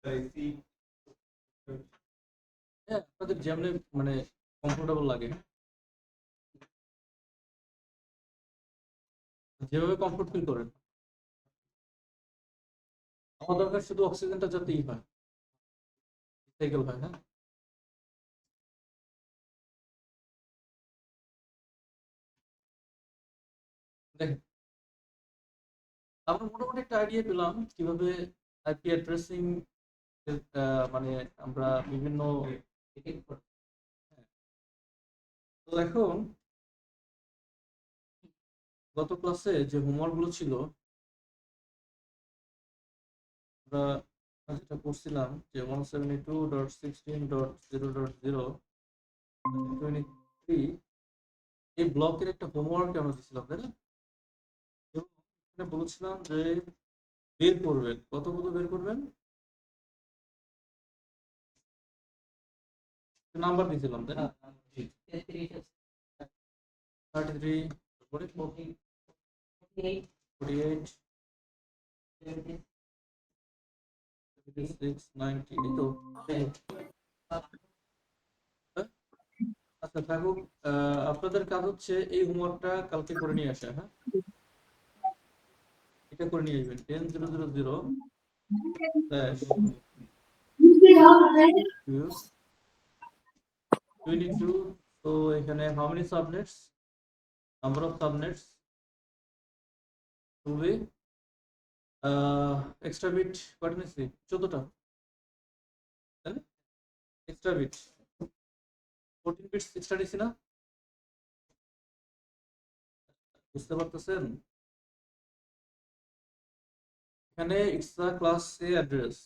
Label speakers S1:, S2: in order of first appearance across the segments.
S1: হ্যাঁ, আপনাদের যেমনি মানে কমফোর্টেবল লাগে, যেভাবে কমফোর্ট ফিল করেন। আমার দরকার শুধু অক্সিজেনটা যাতেই হয়, সাইকেল হয়। হ্যাঁ, দেখেন, আমরা মোটামুটি একটা আইডিয়া পেলাম কিভাবে আইপি অ্যাড্রেসিং মানে আমরা বিভিন্ন, হ্যাঁ, তো এখন গত ক্লাসে যে হোমওয়ার্ক গুলো ছিল, আমরা যেটা করছিলাম যে 172.16.0.0.23 এই ব্লকের একটা হোমওয়ার্ক আমরা দিছিলাম, তাই না? এবং এখানে বলেছিলাম যে বের করবেন, কতগুলো বের করবেন, নাম্বার দিয়েছিলাম, তাই না? 33, 48, 76, 90, এই তো। হ্যাঁ? আচ্ছা থাকুক, আপনাদের কাজ হচ্ছে এই হোমওয়ার্কটা কালকে করে নিয়ে আসা। হ্যাঁ, এটা করে নিয়ে আসবেন 10.0.0.0 স্ল্যাশ 22। তো এখানে how many subnets, number of subnets to be, extra bit কয়টা নিচ্ছি, 14টা, তাই না? এক্সট্রা বিট 14 বিটস এক্সট্রা নিচ্ছি না, বুঝতে পারতেছেন? এখানে it's a class A address,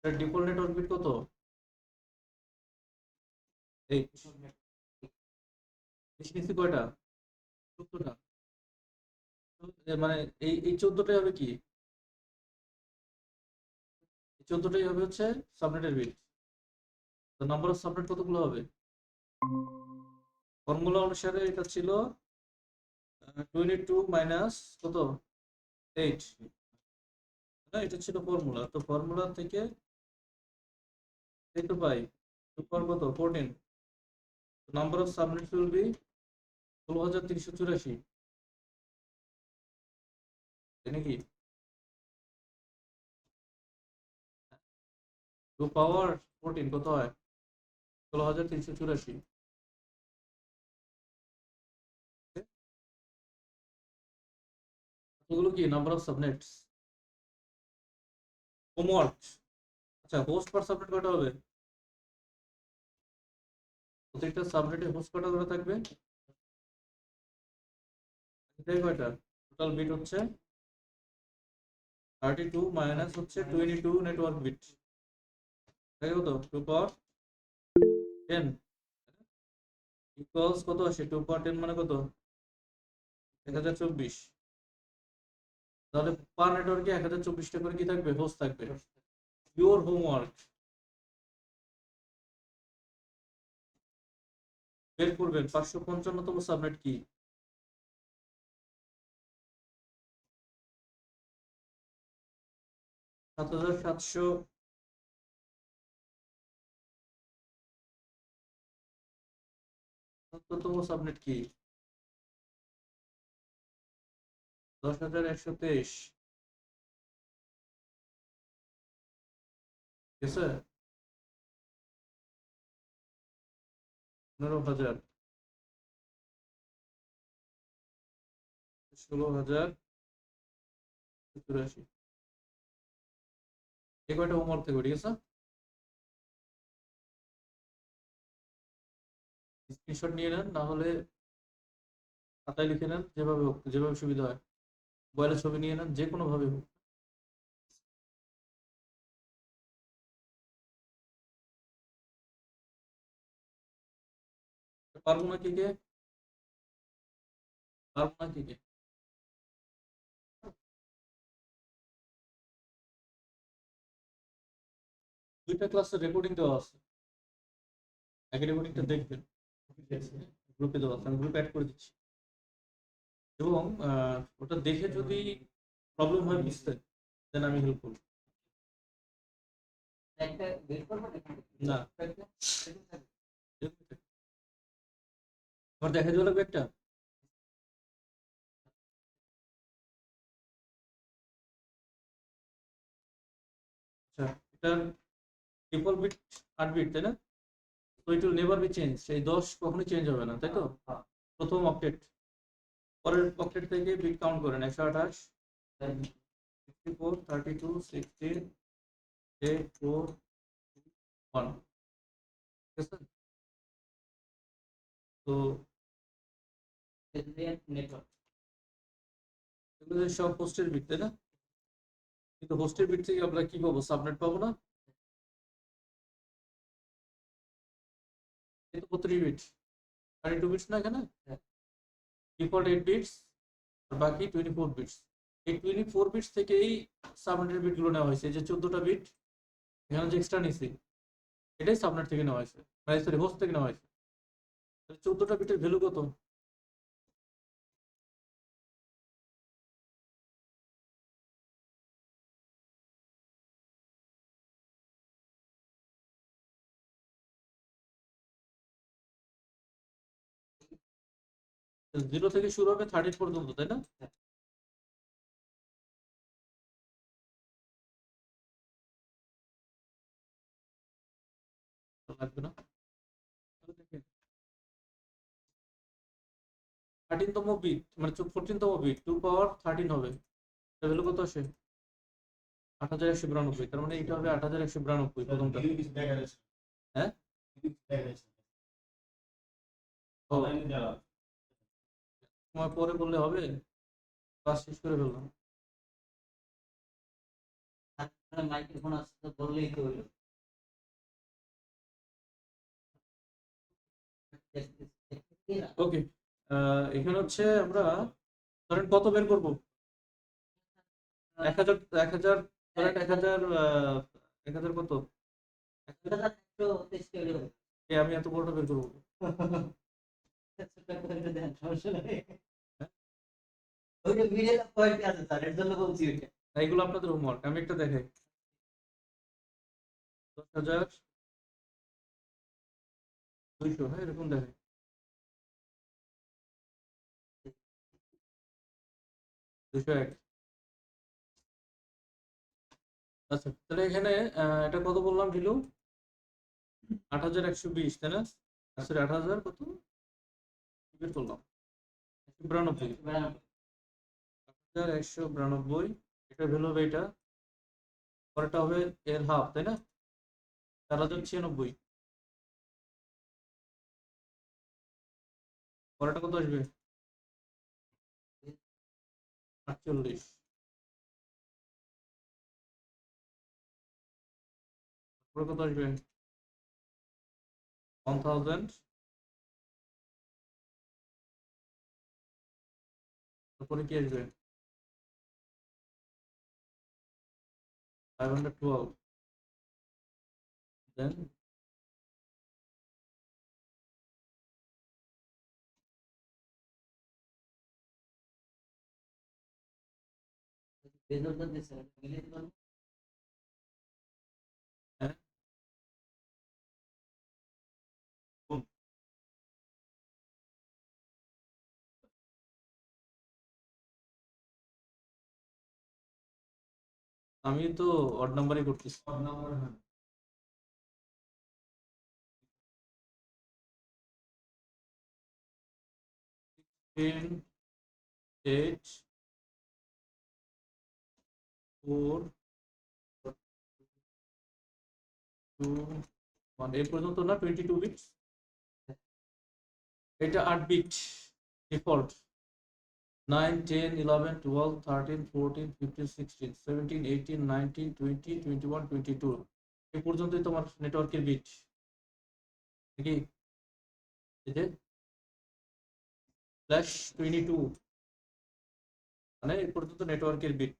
S1: এর ডিফল্ট নেটওয়ার্ক বিট কত, 8। বেশি নিচ্ছি কয়টা, 14টা। মানে এই 14টাই হবে কি, এই 14টাই হবে হচ্ছে সাবনেটের বিট। তো নাম্বার অফ সাবনেট কতগুলো হবে, ফর্মুলা অনুসারে এটা ছিল 22 মাইনাস কত, 8, না এটা ছিল ফর্মুলা, তো ফর্মুলা থেকে এই তো পাই 2 পাওয়ার কত, 14। Number of subnet will be 16,384, তাই নাকি? 2 পাওয়ার 14 কত হয়, 16,384। এগুলো কি নাম্বার অফ সাবনেটস, হোমওয়ার্ক। আচ্ছা, হোস্ট পার সাবনেট কয়টা হবে, প্রত্যেকটা সাবনেটে হোস্ট কয়টা করে থাকবে, এটাই কয়টা, টোটাল বিট হচ্ছে 32 মাইনাস হচ্ছে 22 নেটওয়ার্ক বিট, তাই কত, 2 পাওয়ার 10 ইকুয়ালস কত আসে, 2 পাওয়ার 10 মানে কত, 1024। তাহলে পার নেটওয়ার্কে 1024টা করে কি থাকবে, হোস্ট থাকবে। ইউর হোমওয়ার্ক বের করবেন 555তম সাবনেট কি, 7,770তম সাবনেট কি, 10,123, ঠিক আছে, 15,000, 16,084। এই কয়টা হোমওয়ার্ক থাকবে, ঠিক আছে? স্ক্রিনশট নিয়ে নেন, না হলে খাতায় লিখে নেন, যেভাবে হোক, যেভাবে সুবিধা হয়, মোবাইলের ছবি নিয়ে নেন, যে কোনো ভাবে হোক। পারবো না কি কে, পারবো না কি কে, দুইটা ক্লাসের রেকর্ডিং দেওয়া আছে, একই রেকর্ডিংটা দেখবেন, গ্রুপে দেওয়া আছে, আমি গ্রুপে অ্যাড করে দিচ্ছি। এবং ওটা দেখে যদি প্রবলেম হয় বুঝতে, দেন আমি হেল্প করবো। না আবার দেখা যাবে লাগবে একটা। আচ্ছা, এটার ট্রিপল বিট 8 বিট, তাই না? তো it will never be change, সেই 10 কখনোই চেঞ্জ হবে না, তাই তো? প্রথম অক্টেট, পরের অক্টেট থেকে বিট কাউন্ট করেন 128, 64, 32, 16, 8, 4, 1, ঠিক আছে? তো এগুলো সব হোস্টের বিট, তাই না? কিন্তু হোস্টের বিট থেকে আমরা কি পাবো, সাবনেট পাবো না? এই তো 32 বিট, 32 বিটস না এখানে, ডিফল্ট 8 বিটস আর বাকি 24 বিটস। এই 24 বিটস থেকেই সাবনেটের বিট গুলো নেওয়া হয়েছে, এই যে 14টা বিট এখানে যে এক্সট্রা নিছি, এটাই সাবনেট থেকে নেওয়া হয়েছে, মানে সরি হোস্ট থেকে নেওয়া হয়েছে। 14টা বিটের ভ্যালু কত? 0 থেকে শুরু হবে 30 পর্যন্ত, তাই না? লাগবে না, 13তম বিট মানে 14তম বিট 2 পাওয়ার 13 হবে, ভ্যালু কত আসে? 8192, তার মানে এটা হবে 8192 প্রথমটা। হ্যাঁ, ও সময় পরে বললে হবে, ক্লাস শেষ করে ফেললাম। মাইক্রোফোন আসতে বললেই তো হলো। ওকে, এখানে হচ্ছে আমরা ধরেন কত বের করব, 1000, 1000, ধরেন 1000, 1000 কত, আমি এত বড়টা বের করবো? এইগুলো আপনাদের হোমওয়ার্ক, আমি একটা দেখাই। 10,200, হ্যাঁ এরকম দেখাই। 201। আচ্ছা তাহলে এখানে এটা কত বললাম ভ্যালু? 8120, তাই না? সরি 8000 কত বের করলাম, 192, 8192, এটা ভ্যালু হবে এটা, পরেরটা হবে এর হাফ, তাই না? 4096, পরেরটা কত আসবে? 48, পরে কত আসবে? 1000, তারপরে কি আসবে? 512, দেন হ্যাঁ, আমি তো অড নাম্বারই করতেছি। 10, 8, 4, 2, 1, এই পর্যন্ত না 22 বিট, এটা 8 বিট ডিফল্ট। 9, 10, 11, 12, 13, 14, 15, 16, 17, 18, 19, 20, 21, 22, এই পর্যন্তই তোমার নেটওয়ার্কের বিট নাকি? এই যে স্ল্যাশ 22, মানে এই পর্যন্ত নেটওয়ার্কের bit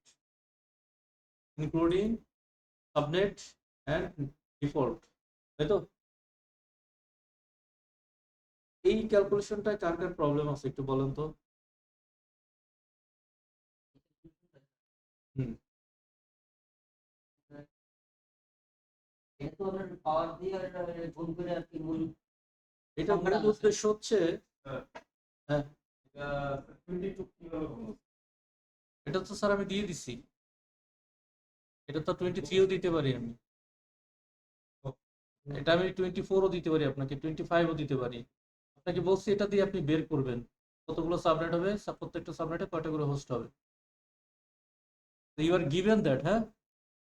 S1: including subnet and default, তাই তো? এই ক্যালকুলেশনটা কার কার প্রবলেম আছে একটু বলেন তো। হুম,
S2: এটা তো আপনার পাওয়ার দিয়ে গুণ করে আর কি মূল
S1: এটা মূল উদ্দেশ্য হচ্ছে হ্যাঁ এটা তো স্যার আমি দিয়ে দিছি, এটা তো 23ও দিতে পারি আমি, এটা আমি 24ও দিতে পারি, আপনাকে 25ও দিতে পারি। আপনাকে বলছি এটা দিয়ে আপনি বের করবেন কতগুলো সাবনেট হবে, প্রত্যেকটা সাবনেটে কয়টা করে হোস্ট হবে। ইউ আর গিভেন দ্যাট, হ্যাঁ,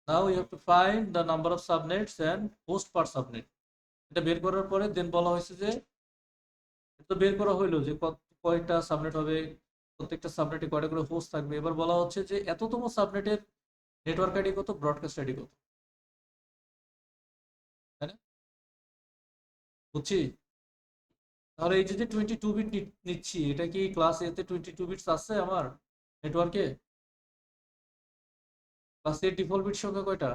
S1: now you have to find the number of subnets and host per subnet. এটা বের করার পরে দেন বলা হয়েছে যে, এটা বের করা হইলো যে কয়টা সাবনেট হবে, প্রত্যেকটা সাবনেটে কয়টা করে হোস্ট থাকবে। এবার বলা হচ্ছে যে এততম সাবনেটের নেটওয়ার্ক আইডি কত, ব্রডকাস্ট আইডি কত, তাই না? বুঝছি। তাহলে এই যে 22 বিট নিচ্ছি, এটা কি ক্লাস এতে 22 বিটস আছে আমার নেটওয়ার্কে? ক্লাস এর ডিফল্ট বিট সংখ্যা কয়টা?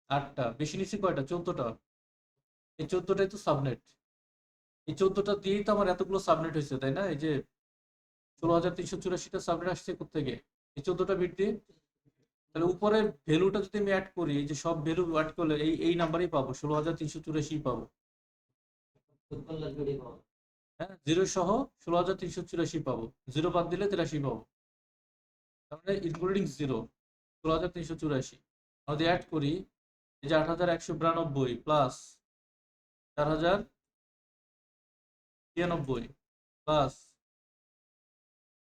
S1: 8টা। বেশি নিচ্ছি কয়টা? 14টা। এই 14টাই তো সাবনেট। এই 14টা দিয়েই তো আমার এতগুলো সাবনেট হয়েছে, তাই না? এই যে 16,384টা সাবনেট আসছে কোত্থেকে? এই 14টা বিট দিয়ে। তাহলে উপরে ভ্যালুটা যদি আমি অ্যাড করি, এই যে সব ভ্যালু অ্যাড করলে এই নাম্বারই পাবো, 16,384 পাবো। হ্যাঁ, জিরো সহ 16,384 পাবো, জিরো বাদ দিলে 83 পাবো। তার মানে ইনক্লুডিং জিরো 16,384। যদি অ্যাড করি, এই যে 8,192 প্লাস 4,093 প্লাস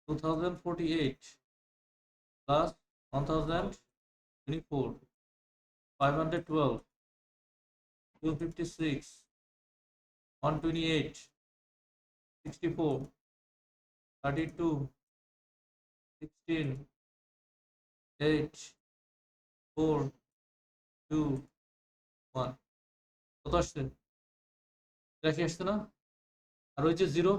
S1: 2,048 প্লাস 1,024, 512, 256, 128, 64, 32, 16, 8, 4, 2, 1। কত আসছে? 83 আসছে না? আর ওই যে জিরো,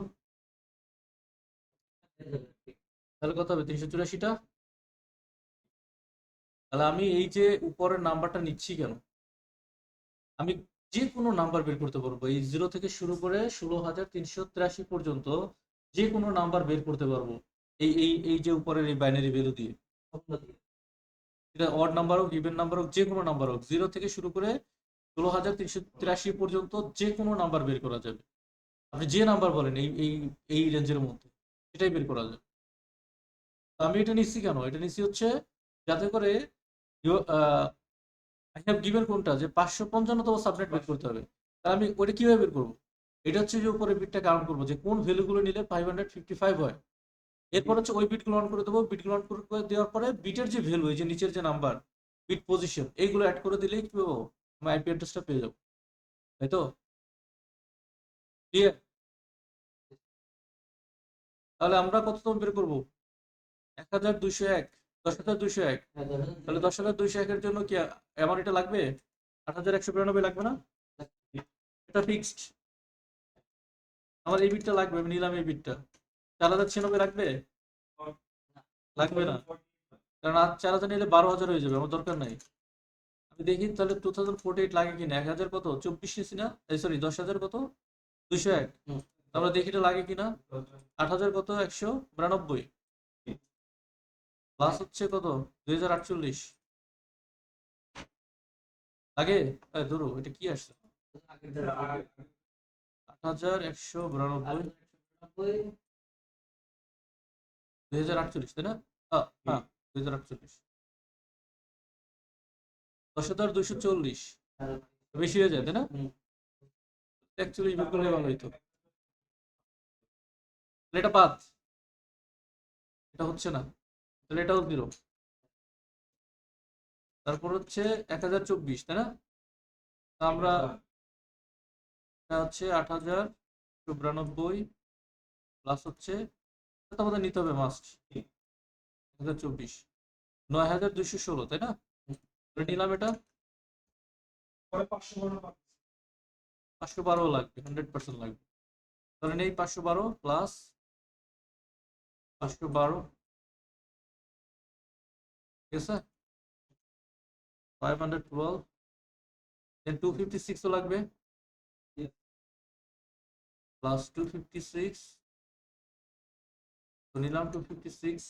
S1: তাহলে কত হবে? 384টা। তাহলে আমি এই যে উপরের নাম্বারটা নিচ্ছি কেন? আমি যে কোনো নাম্বার বের করতে পারবো, এই জিরো থেকে শুরু করে 16,383 পর্যন্ত যে কোনো নাম্বার বের করতে পারবো এই যে উপরের এই বাইনারি ভ্যালু দিয়ে। এটা অড নাম্বার হোক, ইভেন নাম্বার হোক, যে কোনো নাম্বার হোক, জিরো থেকে শুরু করে 16,383 পর্যন্ত যে কোনো নাম্বার বের করা যাবে। আপনি যে নাম্বার বলেন এই রেঞ্জের মধ্যে, সেটাই বের করা যাবে। তো আমি এটা নিচ্ছি কেন? এটা নিচ্ছি হচ্ছে যাতে করে আই হ্যাভ গিভেন কোনটা, যে 555তম সাবনেট বের করতে হবে। তাহলে আমি ওইটা কিভাবে বের করবো? এটা হচ্ছে যে উপরে বিটটা কাউন্ট করবো যে কোন ভ্যালুগুলো নিলে 555 হয়। এরপর হচ্ছে ওই বিটগুলো অন করে দেবো, বিটগুলো অন করে দেওয়ার পরে বিটের যে ভ্যালু, এই যে নিচের যে নাম্বার, বিট পজিশন, এইগুলো অ্যাড করে দিলেই কি পাবো? আমি আইপি অ্যাড্রেসটা পেয়ে যাবো, তাই তো? ক্লিয়ার? তাহলে আমরা কততম বের করবো? 1,201, 10,201। তাহলে 10,201-এর জন্য কি আমার এটা লাগবে? 8,192 লাগবে না? এটা ফিক্সড। আমার এই বিটটা লাগবে, আমি নিলাম এই বিটটা। 4,096 লাগবে? লাগবে না, কারণ আজ 4,000 নিলে 12,000 হয়ে যাবে, আমার দরকার নাই। আমি দেখি তাহলে 2048 লাগে কিনা। 1,000 কত 24 নিছি না, এই সরি 10,000 কত 201। আমরা দেখি এটা লাগে কিনা। 8,000 কত 192 প্লাস হচ্ছে কত 2,048 লাগে। ধরো এটা কি আসছে, 8,192, 2,048, তাই না? হ্যাঁ, 2,048, 10,240 বেশি হয়ে যায়, তাই না? অ্যাকচুয়ালি বের করলে ভালো হইতো। তাহলে এটা বাদ, এটা হচ্ছে না, তাহলে এটাও জিরো। তারপর হচ্ছে 1,024, তাই না? তা আমরা এটা হচ্ছে 8,092 প্লাস হচ্ছে, এটা আমাদের নিতে হবে মাস্ট 1,024, 9,216, তাই না? তাহলে নিলাম এটা। 512 লাগবে, 100% লাগবে। তাহলে নেই 512 প্লাস 512, ঠিক আছে, 512, দেন 256 ও লাগবে, প্লাস 256, তো নিলাম 256।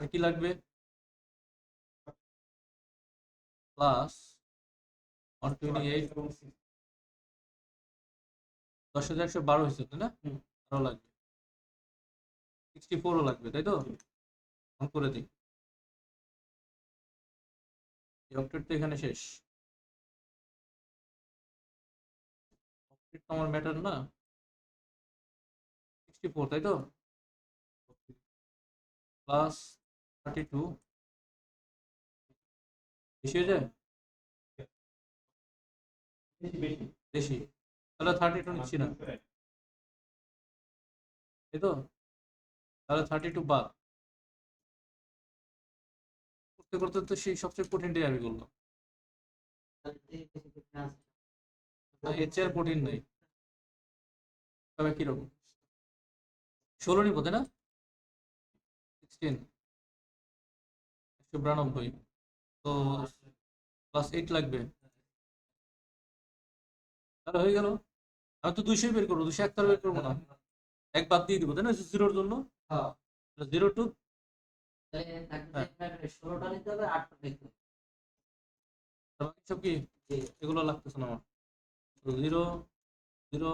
S1: আর কি লাগবে? প্লাস 128 10,112 হয়েছে তাই না? আরো লাগবে 64ও লাগবে তাই তো? অন করে দিই, এই অক্টেট তো এখানে শেষ। অক্টেট তো আমার ম্যাটার না, 64 তাই তো? প্লাস 32 বেশি হয়ে যায়, বেশি, তাহলে 32 নিচ্ছি না তাই তো? তাহলে 32 বাদ, করতে করতে তো সেই সবচেয়ে কঠিনটাই আমি করলাম। এর চেয়ে আর কঠিন নাই, তবে কিরকম 16 নিবো তাই না? 16 192, তো প্লাস 8 লাগবে, তাহলে হয়ে গেল। আমি তো 200 বের করবো, 201 তো আর বের করবো না, এক বাদ দিয়ে দিব তাই না, জিরোর জন্য।
S2: হ্যাঁ,
S1: 0 টু,
S2: তাহলে থাকবে
S1: হ্যাঁ,
S2: আপনার 16টা নিতে হবে, 8টা নিতে হবে।
S1: সব কি
S2: জি,
S1: এগুলো লাগতেছে না আমার, 0 0 0,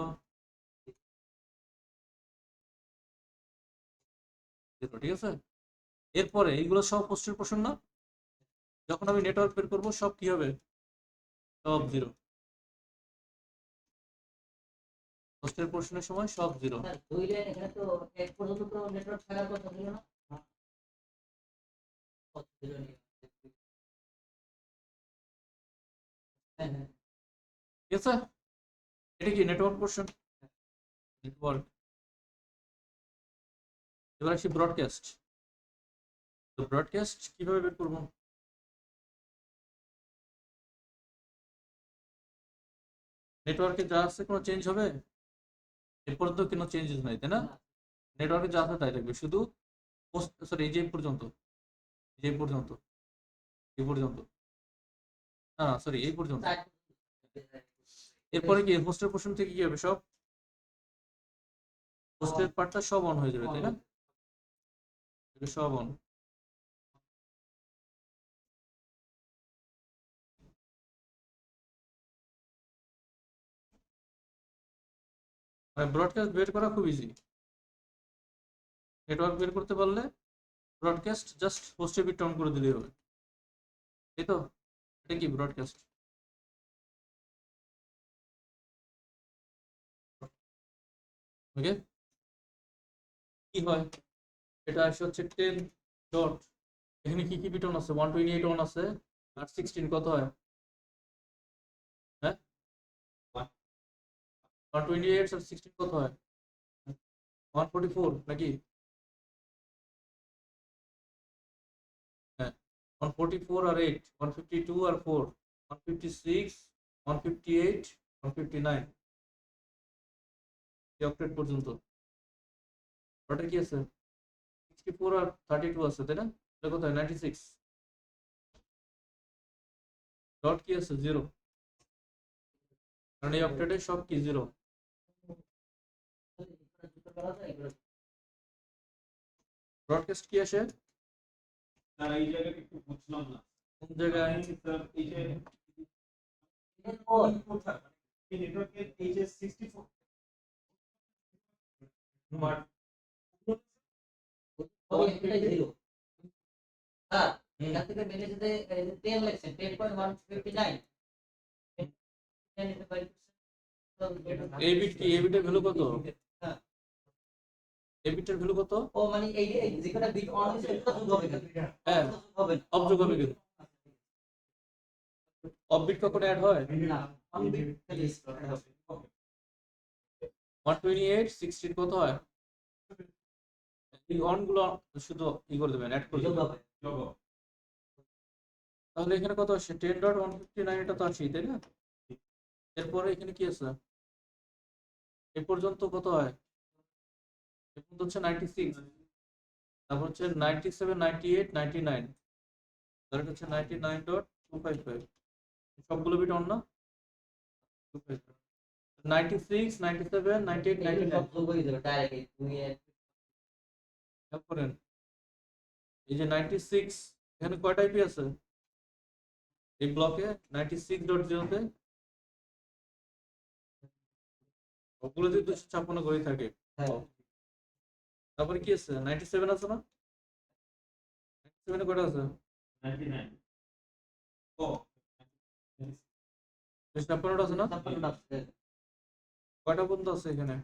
S1: ঠিক আছে। এরপরে এইগুলো সব পোস্টের পোর্শন না, যখন আমি নেটওয়ার্ক বের করবো সব কি হবে, সব জিরো, পোস্টের পোর্শনের সময় সব জিরো।
S2: স্যার 2 লাইন এখানে তো 1 পর্যন্ত তো নেটওয়ার্ক থাকার কথা ছিল না? কত ছিল নিয়ে? হ্যাঁ, হ্যাঁ।
S1: ঠিক আছে, এটা কি নেটওয়ার্ক পোর্শন, নেটওয়ার্ক। এবার আসি ব্রডকাস্ট, তো ব্রডকাস্ট কিভাবে বের করবো, নেটওয়ার্কে যা আছে কোনো চেঞ্জ হবে, এ পর্যন্ত কোনো চেঞ্জেস নাই তাই না,
S2: না,
S1: নেটওয়ার্কে যা আছে তাই থাকবে, শুধু সরি এই যে এই পর্যন্ত, এই যে এই পর্যন্ত, এই পর্যন্ত, না না সরি এই পর্যন্ত।
S2: 4
S1: এরপরে কি হোস্টের পোর্শন থেকে কি হবে, সব হোস্টের পার্টটা সব অন হয়ে যাবে তাই না, এটা সব অন। মানে ব্রডকাস্ট বের করা খুব ইজি, নেটওয়ার্ক বের করতে পারলে ব্রডকাস্ট জাস্ট হোস্টের বিট অন করে দিলেই হবে, এই তো। এটা কি ব্রডকাস্ট, ওকে। কি হয়, এটা আসে হচ্ছে 10 ডট, এখানে কি কি বিট অন আছে, 128 অন আছে, আর 16 কত হয়, হ্যাঁ 128 আর 16 কত হয়, 144 নাকি, হ্যাঁ 144 আর 8 152 আর 4 156 158 159, এই অক্টেট পর্যন্ত। ওটা কি আছে, 64 আর 32 আছে তাই না, এটা কোথায় 96, ডট কি আছে 0, কারণ এই অক্টেটে সব কি 0।
S2: দুটো করা যায় এগুলো।
S1: ব্রডকাস্ট কি আসে
S3: স্যার এই জায়গাটা একটু বুঝলাম না।
S1: কোন জায়গায়,
S3: স্যার এই যে
S2: ওর
S3: কোথায় এই নেটওয়ার্কের এই যে 64 বাট
S2: ওই একটাই জিরো। স্যার এখান থেকে বেরিয়ে যেতে 10 লেখছেন 10.159
S1: এই বিট কি, এই বিটের ভ্যালু কত,
S2: হ্যাঁ।
S1: এই বিটের ভ্যালু কত,
S2: ও মানে এই যেখানে বিট অন হয়েছে এটা যোগ হবে না।
S1: হ্যাঁ
S2: হবে না।
S1: অবযোগ হবে কিন্তু, অফ বিট কখন অ্যাড হয়,
S2: না অন বিট খালি হবে।
S1: 128 16 কত হয়, এই অন গুলো শুধু ই করে দেবেন, অ্যাড করে
S2: যোগ
S1: দেবেন,
S2: হবে।
S1: তাহলে এখানে কত আসছে 10.159, এটা তো আসেই তাই না। এরপরে এখানে কি আছে, এ পর্যন্ত কত হয়, এ পর্যন্ত হচ্ছে 96, তারপর হচ্ছে 97 98 99, তাহলে এটা হচ্ছে 99.255, সবগুলো বিট অন না, 96 97 98
S2: এগুলো সব
S1: 99,
S2: যোগ হয়ে যাবে ডাইরেক্ট তুমি
S1: খেয়াল করেন এই যে 96 এখানে কয়টা আইপি আছে, এই ব্লকে 96.0-তে ওগুলোতে 256 করে থাকে।
S2: হ্যাঁ
S1: তারপরে কি আছে, 97 আছে না? 97 কয়টা আছে?
S3: 99 ও
S1: 256টা আছে না?
S2: 56 আছে।
S1: কয়টা পর্যন্ত আছে এখানে?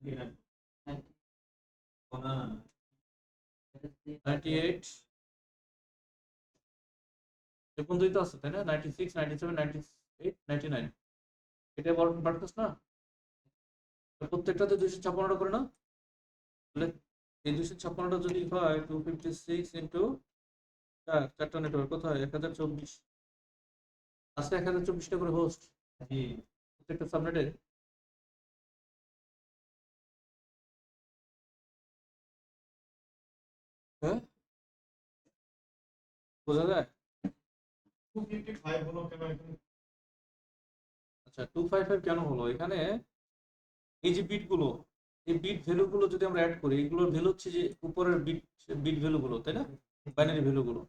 S3: 99 ও না
S1: 98 এ পর্যন্তই তো আছে, তাই না? 96, 97, 98, 99 এটা বাড়তেছ না? তো প্রত্যেকটাতে 256টা করে না? তাহলে এই 256টা যদি হয় 256 ইন্টু চারটা নেটওয়ার্ক কত হয়? 1024 আছে, 1024টা করে হোস্ট
S3: জি
S1: প্রত্যেকটা সাবনেটে। হ্যাঁ, বোঝা যায়?
S3: 255 হলো কেন এখানে?
S1: আচ্ছা, 255 কেন হলো এখানে? এই যে বিট গুলো, এই বিট ভ্যালু গুলো যদি আমরা অ্যাড করি, এগুলোর ভ্যালু হচ্ছে যে উপরের বিট বিট ভ্যালু গুলো, তাই না? বাইনারি ভ্যালু গুলো,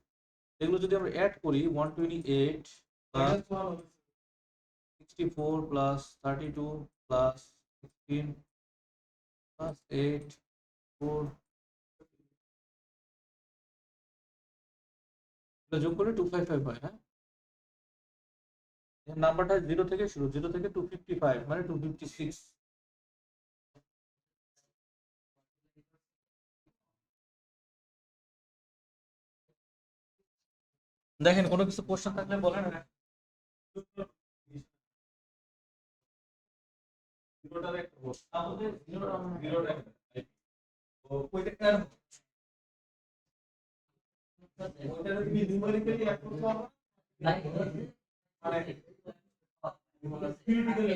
S1: এগুলো যদি আমরা অ্যাড করি 128 প্লাস 64 প্লাস 32 প্লাস 16 প্লাস 8 4 এটা যোগ করলে 255 হয়। হ্যাঁ, নাম্বারটা 0 থেকে শুরু, 0 থেকে 255 মানে 256। দেখেন, কোনো কিছু কোশ্চেন থাকলে বলেন।
S3: জিরোটার একটা হোস্ট
S1: আমাদের
S3: জিরোটা ও কয়টা কার ওটা যদি নিউমেরিক্যালি অ্যাড করতে হবে মানে স্পিড দিলে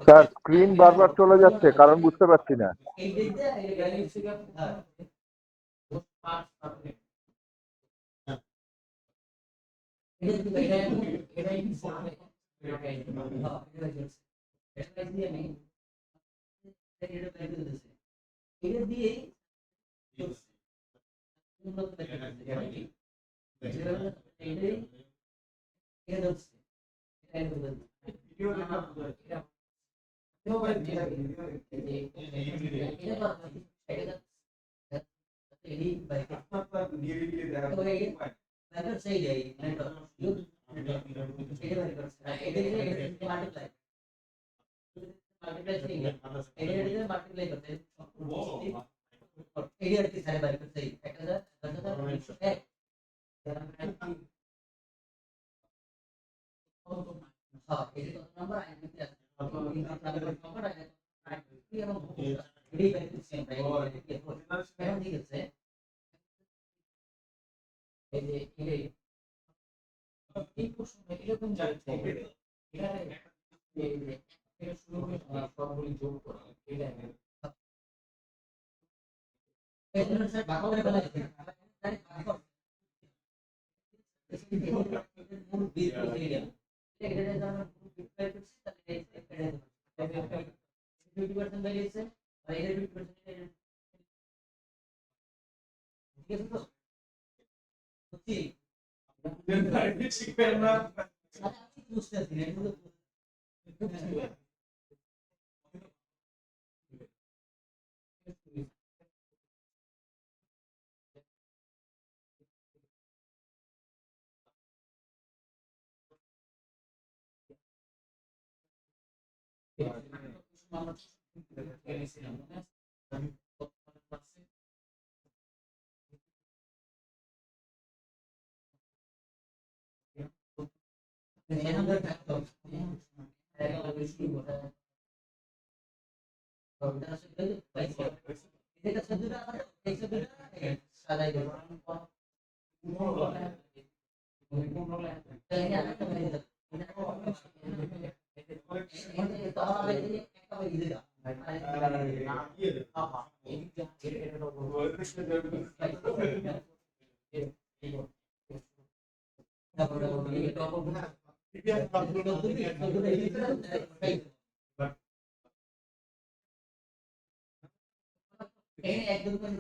S4: স্যার স্ক্রিন বারবার চলে যাচ্ছে, কারণ বুঝতে পারছি না।
S3: শিখবেন না
S2: একদম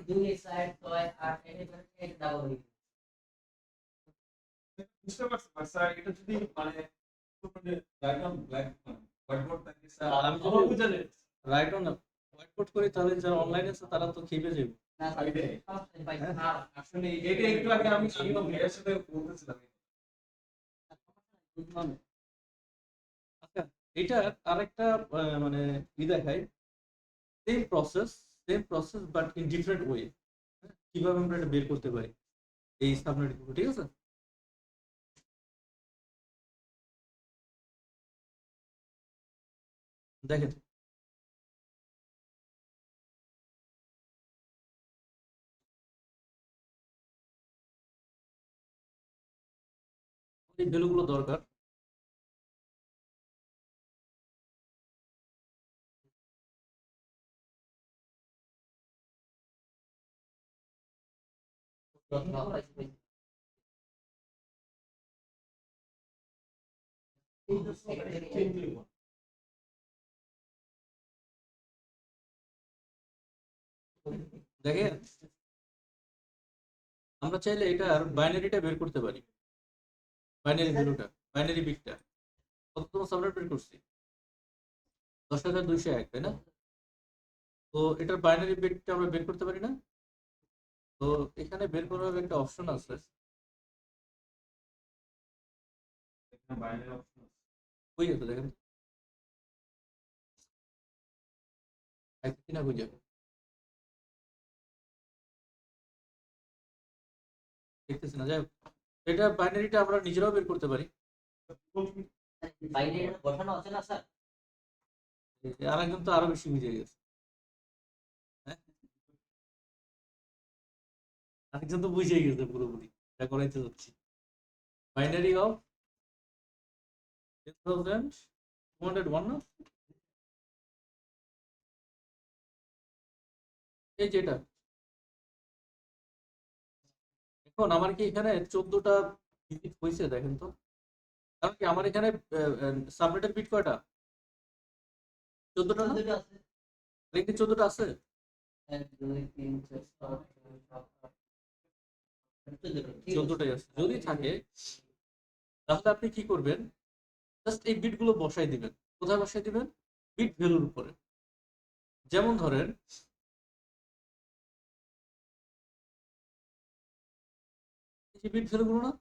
S2: দুই সাইড 6 8 এটা ডাবল
S3: বুঝতে পারছি স্যার, এটা যদি মানে ডায়াগ্রাম ব্ল্যাক হোয়াইটবোর্ড থাকে স্যার,
S1: আমি
S3: আমার
S1: যদি
S3: বুঝালে
S1: রাইট অন হোয়াইট করি তাহলে যারা অনলাইনে আছে তারা তো খেপে যাবে।
S3: আসলে এটা একটু আগে আমি ভাইয়ের সাথে বলতেছিলাম।
S1: আচ্ছা, এটা আরেকটা মানে দেখাই, same process but in different way. কিভাবে আমরা এটা বের করতে পারি এই সাবনেট, ঠিক আছে? দেখেন এই ভ্যালুগুলো দরকার। দেখেন আমরা চাইলে এটার বাইনারিটা বের করতে পারি, বাইনারি ভ্যালুটা, বাইনারি বিটটা কততম সাবনেট বের করছি 10,201, তাই না? তো এটার বাইনারি বিটটা আমরা বের করতে পারি না? তো এখানে বের করার একটা অপশন আছে, ওই আছে দেখেন কিনা বুঝে দেখতেছি না, যাই হোক, এটা বাইনারিটা আমরা নিজেরাও বের করতে পারি।
S2: বাইরে বসানো আছে না স্যার?
S1: আরেকজন তো আরো বেশি বুঝে গেছে, হ্যাঁ? আরেকজন তো বুঝে গেছে পুরোপুরি, এটা করাইতে যাচ্ছি। বাইনারি অফ 10,201 না, এই যেটা। এখন আমার কি এখানে 14টা ভিজিট হয়েছে দেখেন তো, কারণ কি আমার এখানে সাবনেটের বিট কয়টা? 14টা না?
S2: দুটো আছে।
S1: লিঙ্কে 14টা আছে।
S2: 1 2 3 4 5
S1: 14টাই আছে। যদি থাকে তাহলে আপনি কি করবেন, জাস্ট এই বিট গুলো বসাই দিবেন। কোথায় বসাই দিবেন? বিট ভ্যালুর উপরে। যেমন ধরেন এই যে বিট ভ্যালু গুলো না,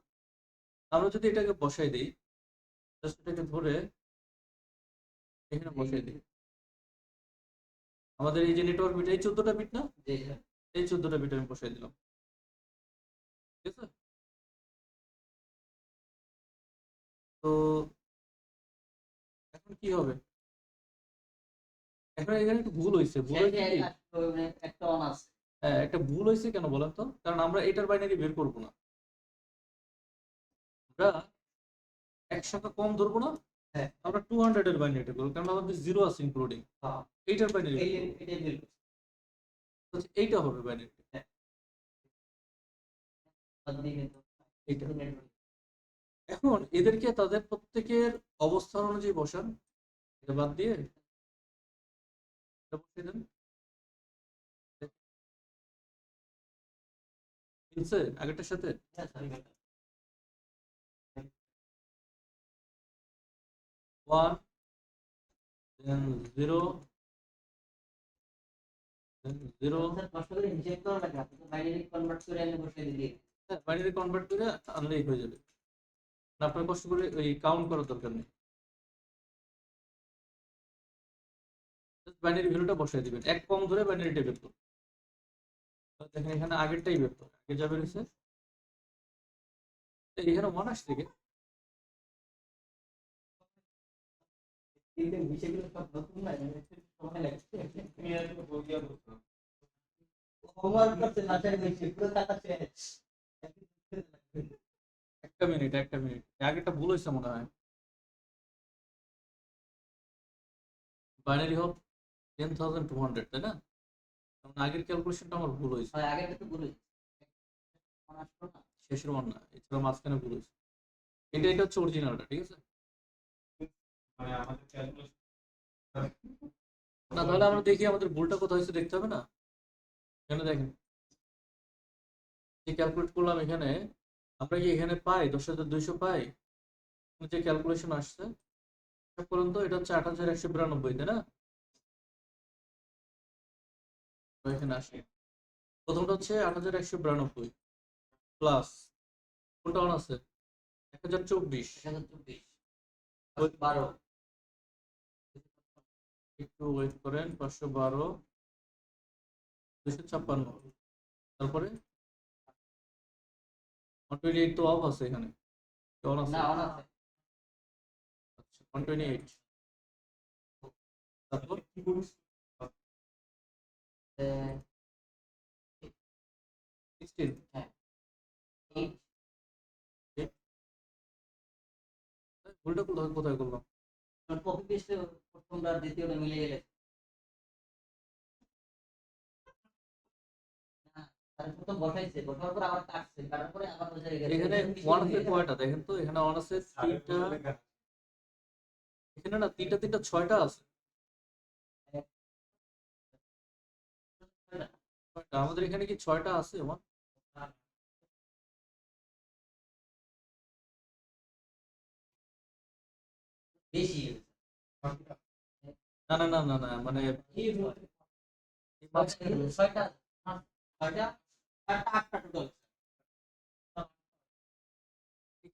S1: আমরা যদি এটাকে বসাই দিই, জাস্ট এটাকে ধরে এখানে বসাই দিই, আমাদের এই যে নেটওয়ার্ক বিট, এই 14টা বিট না, এই 14টা বিট আমি বসাই দিলাম, ঠিক আছে? তো এখন কি হবে, এখন এখানে একটু ভুল হয়েছে। ভুল হয়েছে কি,
S2: একটা অন আছে।
S1: হ্যাঁ একটা ভুল হয়েছে কেন বলেন তো, কারণ আমরা এটার বাইনারি বের করবো না, আমরা এক সংখ্যা কম ধরবো না,
S2: হ্যাঁ।
S1: আমরা 200 এর বাইনারি করবো, কারণ আমাদের জিরো আছে ইনক্লুডিং।
S2: হ্যাঁ।
S1: এইটার বাইনারি
S2: এটাই বের করছি।
S1: এইটা হবে বাইনারি,
S2: বাদ দিয়ে কিন্তু
S1: এইটা। এখন এদেরকে তাদের প্রত্যেকের অবস্থান অনুযায়ী বসান, এটা বাদ দিয়ে এটা বসিয়ে দেন। মিলছে আগেরটার সাথে?
S2: হ্যাঁ, স্যার।
S1: 1 then 0 then 0।
S2: স্যার, কষ্ট করে হিসেব করা লাগে, আপনি তো বাইনারি কনভার্ট করে এনে বসিয়ে দিলেন।
S1: হ্যাঁ বাইনারি কনভার্ট করে আনলেই হয়ে যাবে, না আপনার কষ্ট করে ওই কাউন্ট করার দরকার নেই, বাইনারি ভ্যালুটা বসাই দিবেন, এক কম ধরে বাইনারিটা বের করুন। দেখেন এখানে আগেরটাই বের করুন, আগে যাবে রয়েছে এখানে 1 আসছে থেকে
S2: এই যে বিষয়গুলো সব নতুন না, সময় লাগছে।
S3: তুমি আর একটু বলিয়া বলছো।
S2: হোমওয়ার্ক করতে না চাই বেশি, পুরো টাকা শেষ।
S1: একটা মিনিট আগেটা ভুল হয়েছে মনে হয়। বাইনারি অফ 10,200, তাই না? কারণ আগের ক্যালকুলেশনটা আমার ভুল হয়েছে,
S2: হয় আগেরটা তো বলে আসলো না।
S1: শেষের মান না, এছাড়া মাঝখানে ভুল হয়েছে। এটা হচ্ছে অরিজিনালটা, ঠিক আছে?
S3: মানে আমাদের ক্যালকুলেশন
S1: না তাহলে আমরা দেখি আমাদের ভুলটা কোথায় হয়েছে, দেখতে হবে না? এখানে দেখেন, যে ক্যালকুলেট করলাম এখানে, আমরা কি এখানে পাই 10,200 পাই? যে ক্যালকুলেশন আসছে হিসাব করুন তো, এটা হচ্ছে 8,192, তাই না? তো এখানে আসে প্রথমটা হচ্ছে 8,192 প্লাস কোনটা অন আছে 1,024,
S2: 1024 12
S1: একটু ওয়েট করেন, 512 256, তারপরে 128 তো অফ আছে এখানে, অন আছে?
S2: না অন আছে।
S1: আচ্ছা 128, তারপর
S3: কি করিস?
S1: 16,
S2: হ্যাঁ 8
S1: ভুলটা কোথায় করলাম?
S2: কপি পেস্টে প্রথমটা আর দ্বিতীয়টা মিলে গেলে না, তার প্রথম বসাইছে, বসার পর আবার কাটছে, কাটার পরে আবার ওই জায়গায়
S1: এখানে ওয়ান আছে কয়টা দেখেন তো, এখানে ওয়ান আছে 3টা, এখানে না 3টা 6টা আছে। আমাদের এখানে কি 6টা আছে ওয়ান?
S2: বেশি
S1: না মানে এই মাঝখানে-
S2: 6টা 6টা 8টা টোটাল।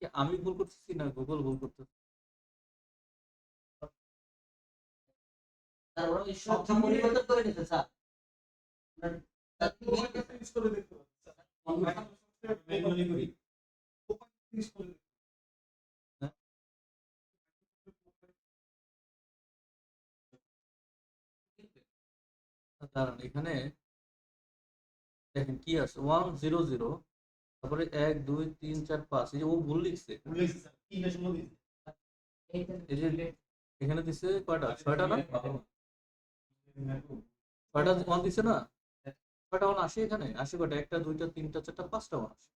S1: কি আমি ভুল করতেছি না গুগল ভুল করতেছে?
S2: আর ওরা ওই সংখ্যা পরিবর্তন করে নিতে স্যার।
S3: ইউজ করে দেখতে পাচ্ছি। ম্যানুয়ালি করি। ইউজ করে দেখতে
S1: হ্যাঁ? দাঁড়ান, এখানে দেখেন কি আছে 100, তারপরে 1 2 3 4 5, এই যে ও ভুল লিখছে।
S3: পারি। স্যার কি নেশন দিয়েছে?
S1: এই যে এখানে দিছে কয়টা, 6টা না? 6টা ওয়ান দিছে না? কয়টা ওয়ান আসে এখানে, আসে কয়টা, 1টা 2টা 3টা 4টা 5টা ওয়ান আসে।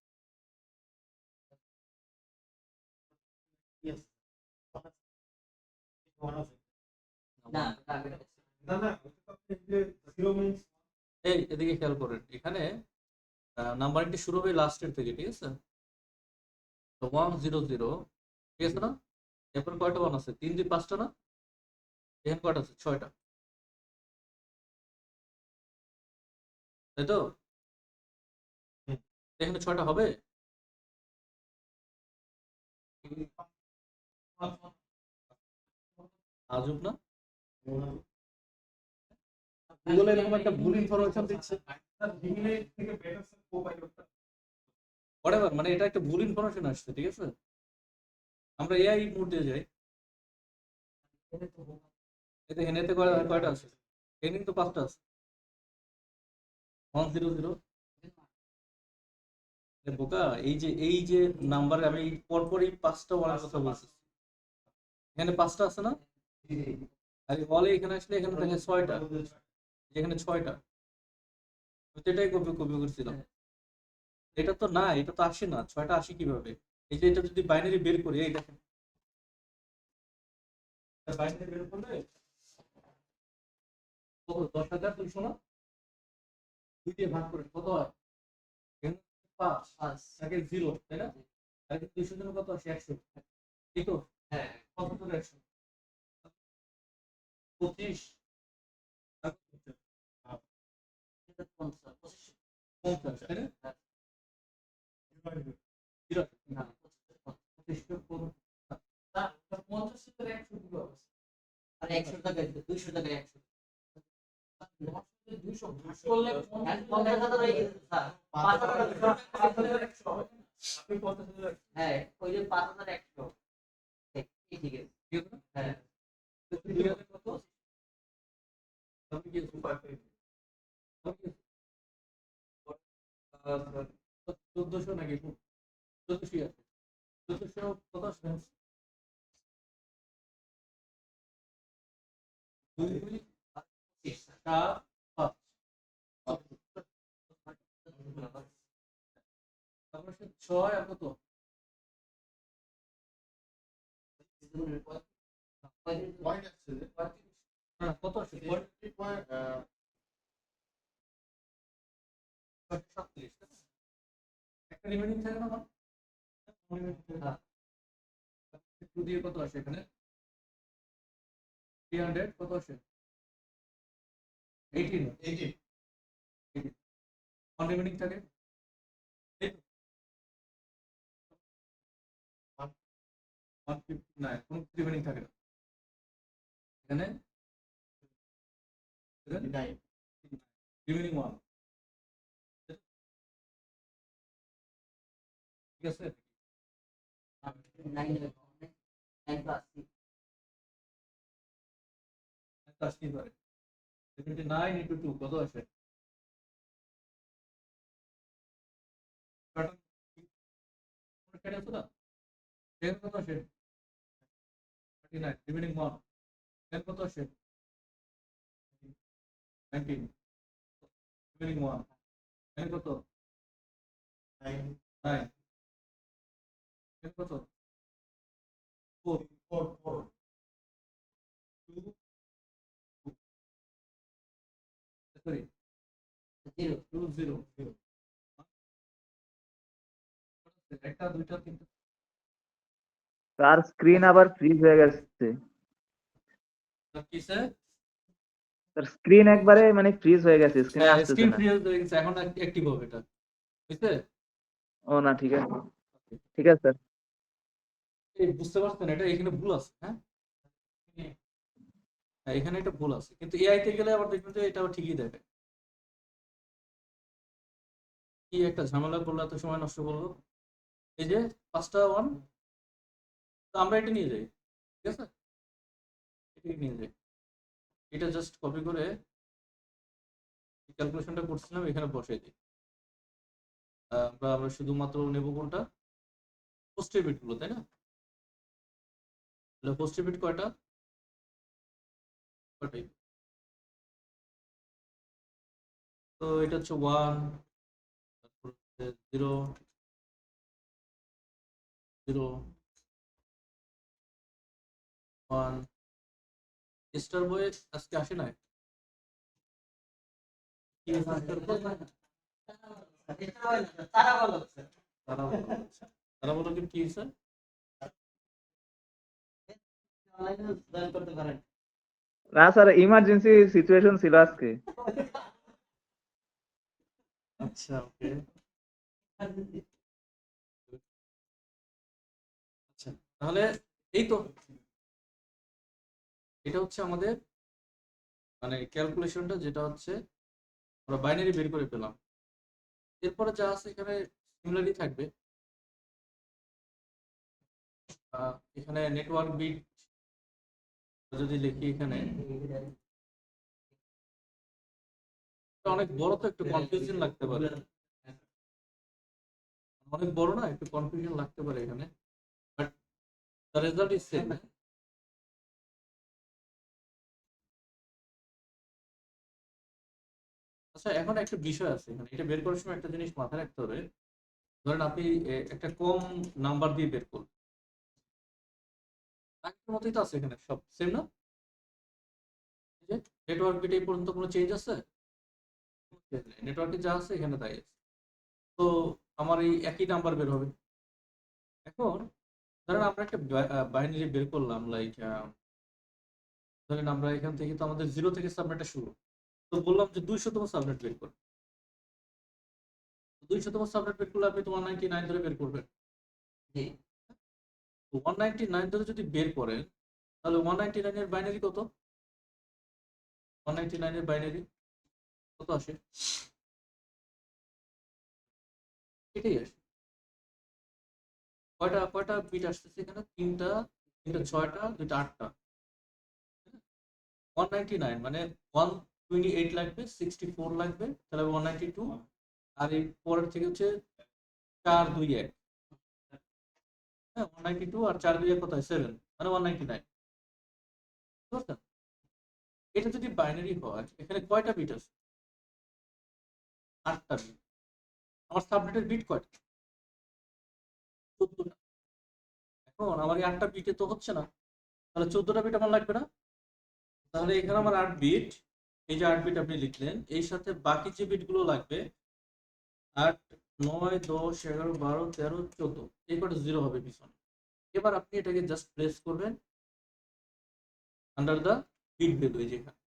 S3: ইয়েস।
S2: না
S3: না না, যে 0 মিন্স
S1: এই এদিকে খেয়াল করেন, এখানে নাম্বারিংটি শুরু হবে লাস্টের থেকে, ঠিক আছে? তো 100, ঠিক আছে না? এরপর কয়টা ওয়ান আছে, 3 2 5টা না? এখানে কয়টা আছে, 6টা, তাই তো? এখানে 6টা হবে? আজব না? গুগল এরকম একটা ভুল ইনফরমেশন দিচ্ছে।
S3: জিমেইল থেকে বেটার স্যার কোপাইলটটা।
S1: হোয়াটএভার, মানে এটা একটা ভুল ইনফরমেশন আসছে, ঠিক আছে? আমরা এআই মোড দিয়ে যাই, এতে এনএতে কয়টা আছে, এনে তো 5টা আছে। 100, বোকা, এই যে নাম্বার আমি পরপর এই 5টা ওয়ানের কথা বলছি, এখানে 5টা আছে না? আর বলে এখানে আসলে এখানে থাকে 6টা, এখানে 6টা, এটাই কপি করছিলাম। এটা তো না, এটা তো আসে না, 6টা আসে কিভাবে? এই যে এটা যদি বাইনারি বের করি, এই দেখেন বাইনারি বের করলে 10,200 না, 2 দিয়ে ভাগ করে কত হয়? 5 আগে 0, তাই না? আগে 200 জন্য কত আসে, 100, ঠিক তো?
S2: হ্যাঁ
S1: কত করে 100, 25, 50, তাই না?
S2: না
S1: 50
S2: আর 100 টাকা 200 টাকা 100 হ্যাঁ ওই যে 5,100 ঠিক আছে হ্যাঁ
S1: 1400 নাকি 1400 আছে 1400 কত আসবে 2 4 5 তারপর 6 আর কত হ্যাঁ কত আসে 37 একটা রিমেনিং থাকে না হ্যাঁ 2 দিয়ে কত আসে এখানে 300 কত আসে 18 1 রিমেনিং থাকে 159 কোন রিমেনিং থাকে না এখানে রিমেনিং 1 ঠিক আছে 80 ধরে 79 into 2 কত আসে প্যাটার্ন সেটা আছে না সেটা কত আসে 39 রিমেনিং 1 সেটা কত আসে 19 রিমেনিং 1 সেটা কত 9 সেটা কত 4 2 সরি 2 0 একটা দুইটা তিনটা
S5: তার স্ক্রিন আবার ফ্রিজ হয়ে গেছে,
S1: কিসে
S5: তার স্ক্রিন একবারে মানে ফ্রিজ হয়ে গেছে, স্ক্রিনে আসতেছে
S1: স্ক্রিন
S5: না।
S1: ফ্রি হয়ে গেছে এখন অ্যাক্টিভ হবে এটা বুঝতে
S5: ও না, ঠিক আছে ঠিক আছে স্যার।
S1: এই বুঝতে পারছেন এটা এখানে ভুল আছে হ্যাঁ এখানে এটা ভুল আছে কিন্তু এআই তে গেলে আবার দেখবেন যে এটা আবার ঠিকই দেবে কি একটা ঝামেলা করলে এত সময় নষ্ট করলো এই যে 5টা 1 তো আমরা এটা নিয়ে যাই ঠিক আছে এটা নিয়ে যাই এটা জাস্ট কপি করে ক্যালকুলেশনটা করছিলাম এখানে বসাই দিই আমরা শুধুমাত্র নেব কোনটা পোস্টের বিট গুলো তাই না তাহলে পোস্টের বিট কয়টা কয়টাই তো এটা হচ্ছে 1 তারপর 0 0 1 স্টার বয়ে আজকে আসে নাই কি
S2: তারা বলো
S1: তারা বলো কি হয়েছে
S2: অনলাইনে জয়েন করতে পারেন
S5: না স্যার, ইমার্জেন্সি সিচুয়েশন ছিল আজকে।
S1: আচ্ছা ওকে আচ্ছা তাহলে এই তো এটা হচ্ছে আমাদের মানে ক্যালকুলেশনটা যেটা হচ্ছে আমরা বাইনারি বের করে পেলাম এরপরে যা আছে এখানে সিমিলারই থাকবে এখানে নেটওয়ার্ক বিট যদি লিখি এখানে অনেক বড় তো একটু কনফিউশন লাগতে পারে অনেক বড় না একটু কনফিউশন লাগতে পারে এখানে but the result is same আচ্ছা এখন একটা বিষয় আছে এখানে এটা বের করার সময় একটা জিনিস মাথায় রাখতে হবে ধরেন আপনি একটা কম নাম্বার দিয়ে বের করুন আগের মতোই তো আছে এখানে সব সেম না নেটওয়ার্ক বিট এই পর্যন্ত কোনো চেঞ্জ আছে নেটওয়ার্কে যা আছে এখানে তাই আছে তো আমার এই একই নাম্বার বের হবে এখন ধরেন আমরা একটা বাইনারি বের করলাম লাইক ধরেন আমরা এখান থেকে তো আমাদের 0 থেকে সাবনেটটা শুরু তো বললাম যে 200তম সাবনেট বের করুন 200তম সাবনেট বের করলে আপনি তো 199 ধরে বের করবেন
S2: জি
S1: তো 199 ধরে যদি বের করেন তাহলে 199 এর বাইনারি কত 199 এর বাইনারি কত আসে এটাই আসে কয়টা কয়টা বিট আসতেছে এখানে তিনটা 6টা 2টা 8টা 199 মানে 128 লাগবে 64 লাগবে তাহলে 192 আর এই পরের থেকে হচ্ছে 421, হ্যাঁ 192, আর 421 কত হয় 7, মানে 199, বুঝতে পারছেন? এটা যদি বাইনারি হয় এখানে কয়টা বিট আছে? 8টা বিট। আমার সাবনেটের বিট কয়টা? 14টা। এখন আমার এই 8টা বিটে তো হচ্ছে না, তাহলে 14টা বিট আমার লাগবে না? তাহলে এখানে আমার 8 বিট, এই যে 8 বিট আপনি লিখলেন, এই সাথে বাকি যে বিটগুলো লাগবে 8, 9, 10, 11, 12, 13, 14, এই কটা জিরো হবে পিছনে। এবার আপনি এটাকে জাস্ট প্লেস করবেন আন্ডার দ্য বিট ভ্যালু, এই যে এখানে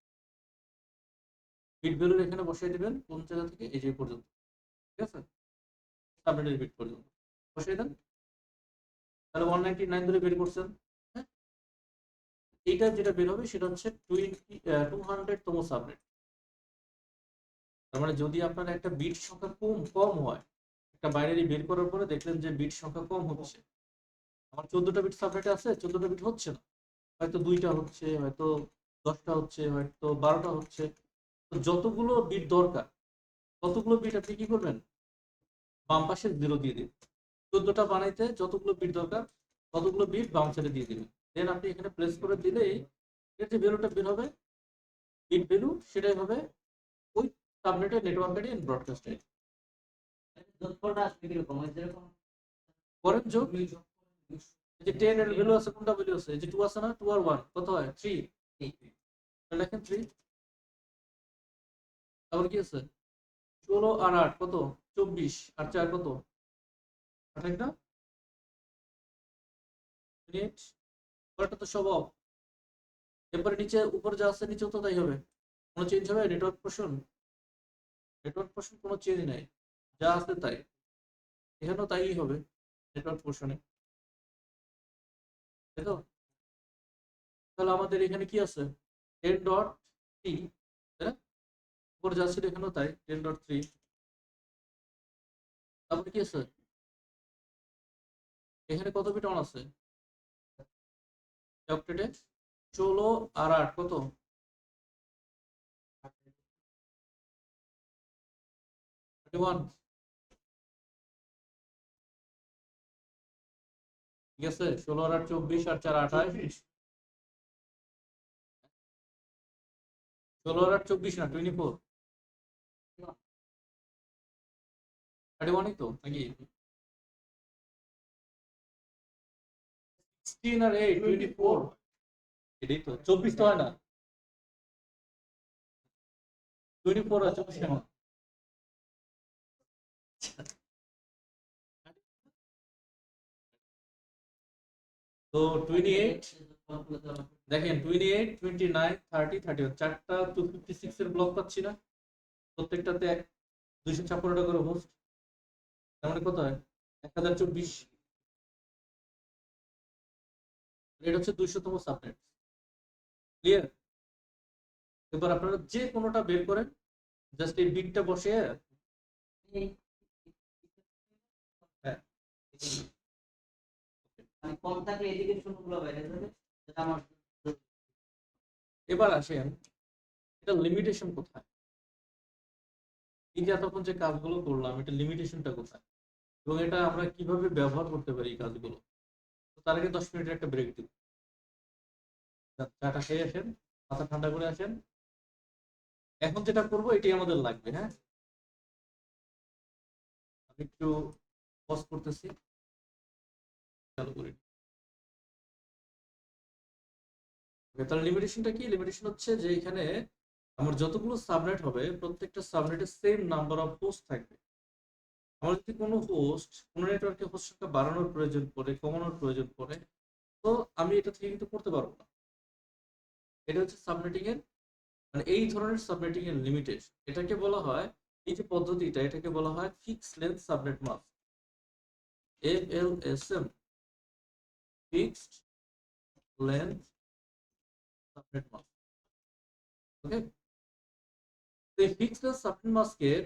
S1: বিট ভ্যালু এখানে বসিয়ে দিবেন কোন জায়গা থেকে, এই যে পর্যন্ত, ঠিক আছে? সাবনেটের বিট পর্যন্ত বসিয়ে দেন। তাহলে 199 ধরে বের করছেন, হ্যাঁ? এইটা যেটা বের হবে সেটা হচ্ছে 200তম সাবনেট। তার মানে যদি আপনার একটা বিট সংখ্যা কম হয়, একটা বাইনারি বের করার পরে দেখলেন যে বিট সংখ্যা কম হচ্ছে, আমার 14টা বিট সাবনেটে আছে, 14টা বিট হচ্ছে না, হয়তো 2টা হচ্ছে, হয়তো 10টা হচ্ছে, হয়তো 12টা হচ্ছে, তো যতগুলো বিট দরকার ততগুলো বিট আপনি কি করবেন, বাম পাশে 0 দিয়ে দিন। 14টা বানাইতে যতগুলো বিট দরকার ততগুলো বিট বাম সাইডে দিয়ে দিবেন। দেন আপনি এখানে প্লেস করে দিলেই এর যে ভ্যালুটা বের হবে, বিট ভ্যালু, সেটাই হবে ওই সাবনেটের network ID and broadcast ID.
S2: যোগফলটা আসবে কিরকম? ওই যেরকম
S1: করেন যোগ, এই যে 10 এর ভ্যালু আছে, কোনটা ভ্যালু আছে, এই যে 2 আছে না, 2 আর 1 কত হয় 3, তাহলে দেখেন 3। তারপর কি আছে 16 আর 8 কত 24, আর 4 কত 28 না, 28, পরেরটা তো সব off। এরপরে নিচে উপরে যা আছে নিচেও তো তাই হবে, কোনো চেঞ্জ হবে? নেটওয়ার্ক পোর্শন কোনো চেঞ্জ নাই, যা আছে তাই, এখানেও তাই হবে নেটওয়ার্ক পোর্শনে, তাই তো? তাহলে আমাদের এখানে কি আছে 10.3, তাই না? উপরে যা ছিল এখানেও তাই 10.3। তারপরে কি আছে এখানে কত বিট অন আছে অক্টেটে, 16 আর 8 কত 31, ঠিক আছে? 16 আর 8 24, আর 4 28, 16 আর 8 24 না 24, 31ই তো নাকি? 16 আর 8 24, এটাই তো 24 তো হয় না, 24 আর 24 কেন? তো 28, দেখেন 28, 29, 30, 31, চারটা 256 এর ব্লক পাচ্ছি না, প্রত্যেকটাতে 256টা করে হোস্ট, তার মানে কত হয় 1024। এটা হচ্ছে 200তম সাবনেট, ক্লিয়ার? এবার আপনারা যে কোনোটা বের করেন, জাস্ট এই বিটটা বসে, হ্যাঁ
S2: মানে কম থাকলে এদিকে শূন্যগুলো বাইরে যাবে, যেটা আমার
S1: এবার আসেন এটা লিমিটেশন কোথায়, এই যে এতক্ষণ যে কাজগুলো করলাম এটা লিমিটেশনটা কোথায়, এবং এটা আমরা কিভাবে ব্যবহার করতে পারি এই কাজগুলো। তো তার আগে 10 মিনিটের একটা ব্রেক দিব, চাটা খেয়ে আসেন, মাথা ঠান্ডা করে আসেন, এখন যেটা করবো এটাই আমাদের লাগবে, হ্যাঁ? আমি একটু পজ করতেছি, চালু করি। তাহলে লিমিটেশনটা কি? লিমিটেশন হচ্ছে যে এখানে আমার যতগুলো সাবনেট হবে প্রত্যেকটা সাবনেটে সেম নাম্বার অফ হোস্ট থাকবে। আমার যদি কোনো হোস্ট, কোনো নেটওয়ার্কে হোস্ট সংখ্যা বাড়ানোর প্রয়োজন পড়ে, কমানোর প্রয়োজন পড়ে, তো আমি এটা থেকে কিন্তু করতে পারবো না। এটা হচ্ছে সাবনেটিং এর, মানে এই ধরনের সাবনেটিং এর লিমিটেশন। এটাকে বলা হয়, এই যে পদ্ধতিটা, এটাকে বলা হয় fixed length subnet mask, FLSM, fixed length subnet mask. Okay, তো এই ফিক্সড লেন্থ সাবনেট মাস্কের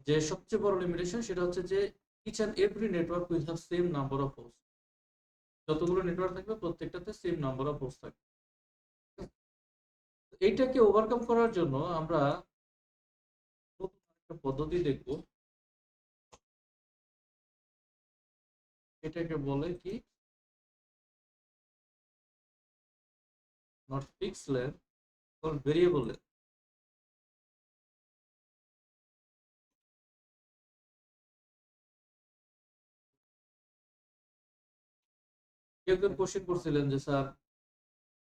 S1: যে সবচেয়ে বড় লিমিটেশন সেটা হচ্ছে যে each and every network will have same number of host. যতগুলো নেটওয়ার্ক থাকবে প্রত্যেকটাতে সেম নাম্বার অফ হোস্ট থাকবে। এইটাকে ওভারকাম করার জন্য আমরা নতুন একটা পদ্ধতি দেখব, এটাকে বলে কি not fixed layer or variable layer. কেউ কেউ কোশ্চেন করছিলেন যে স্যার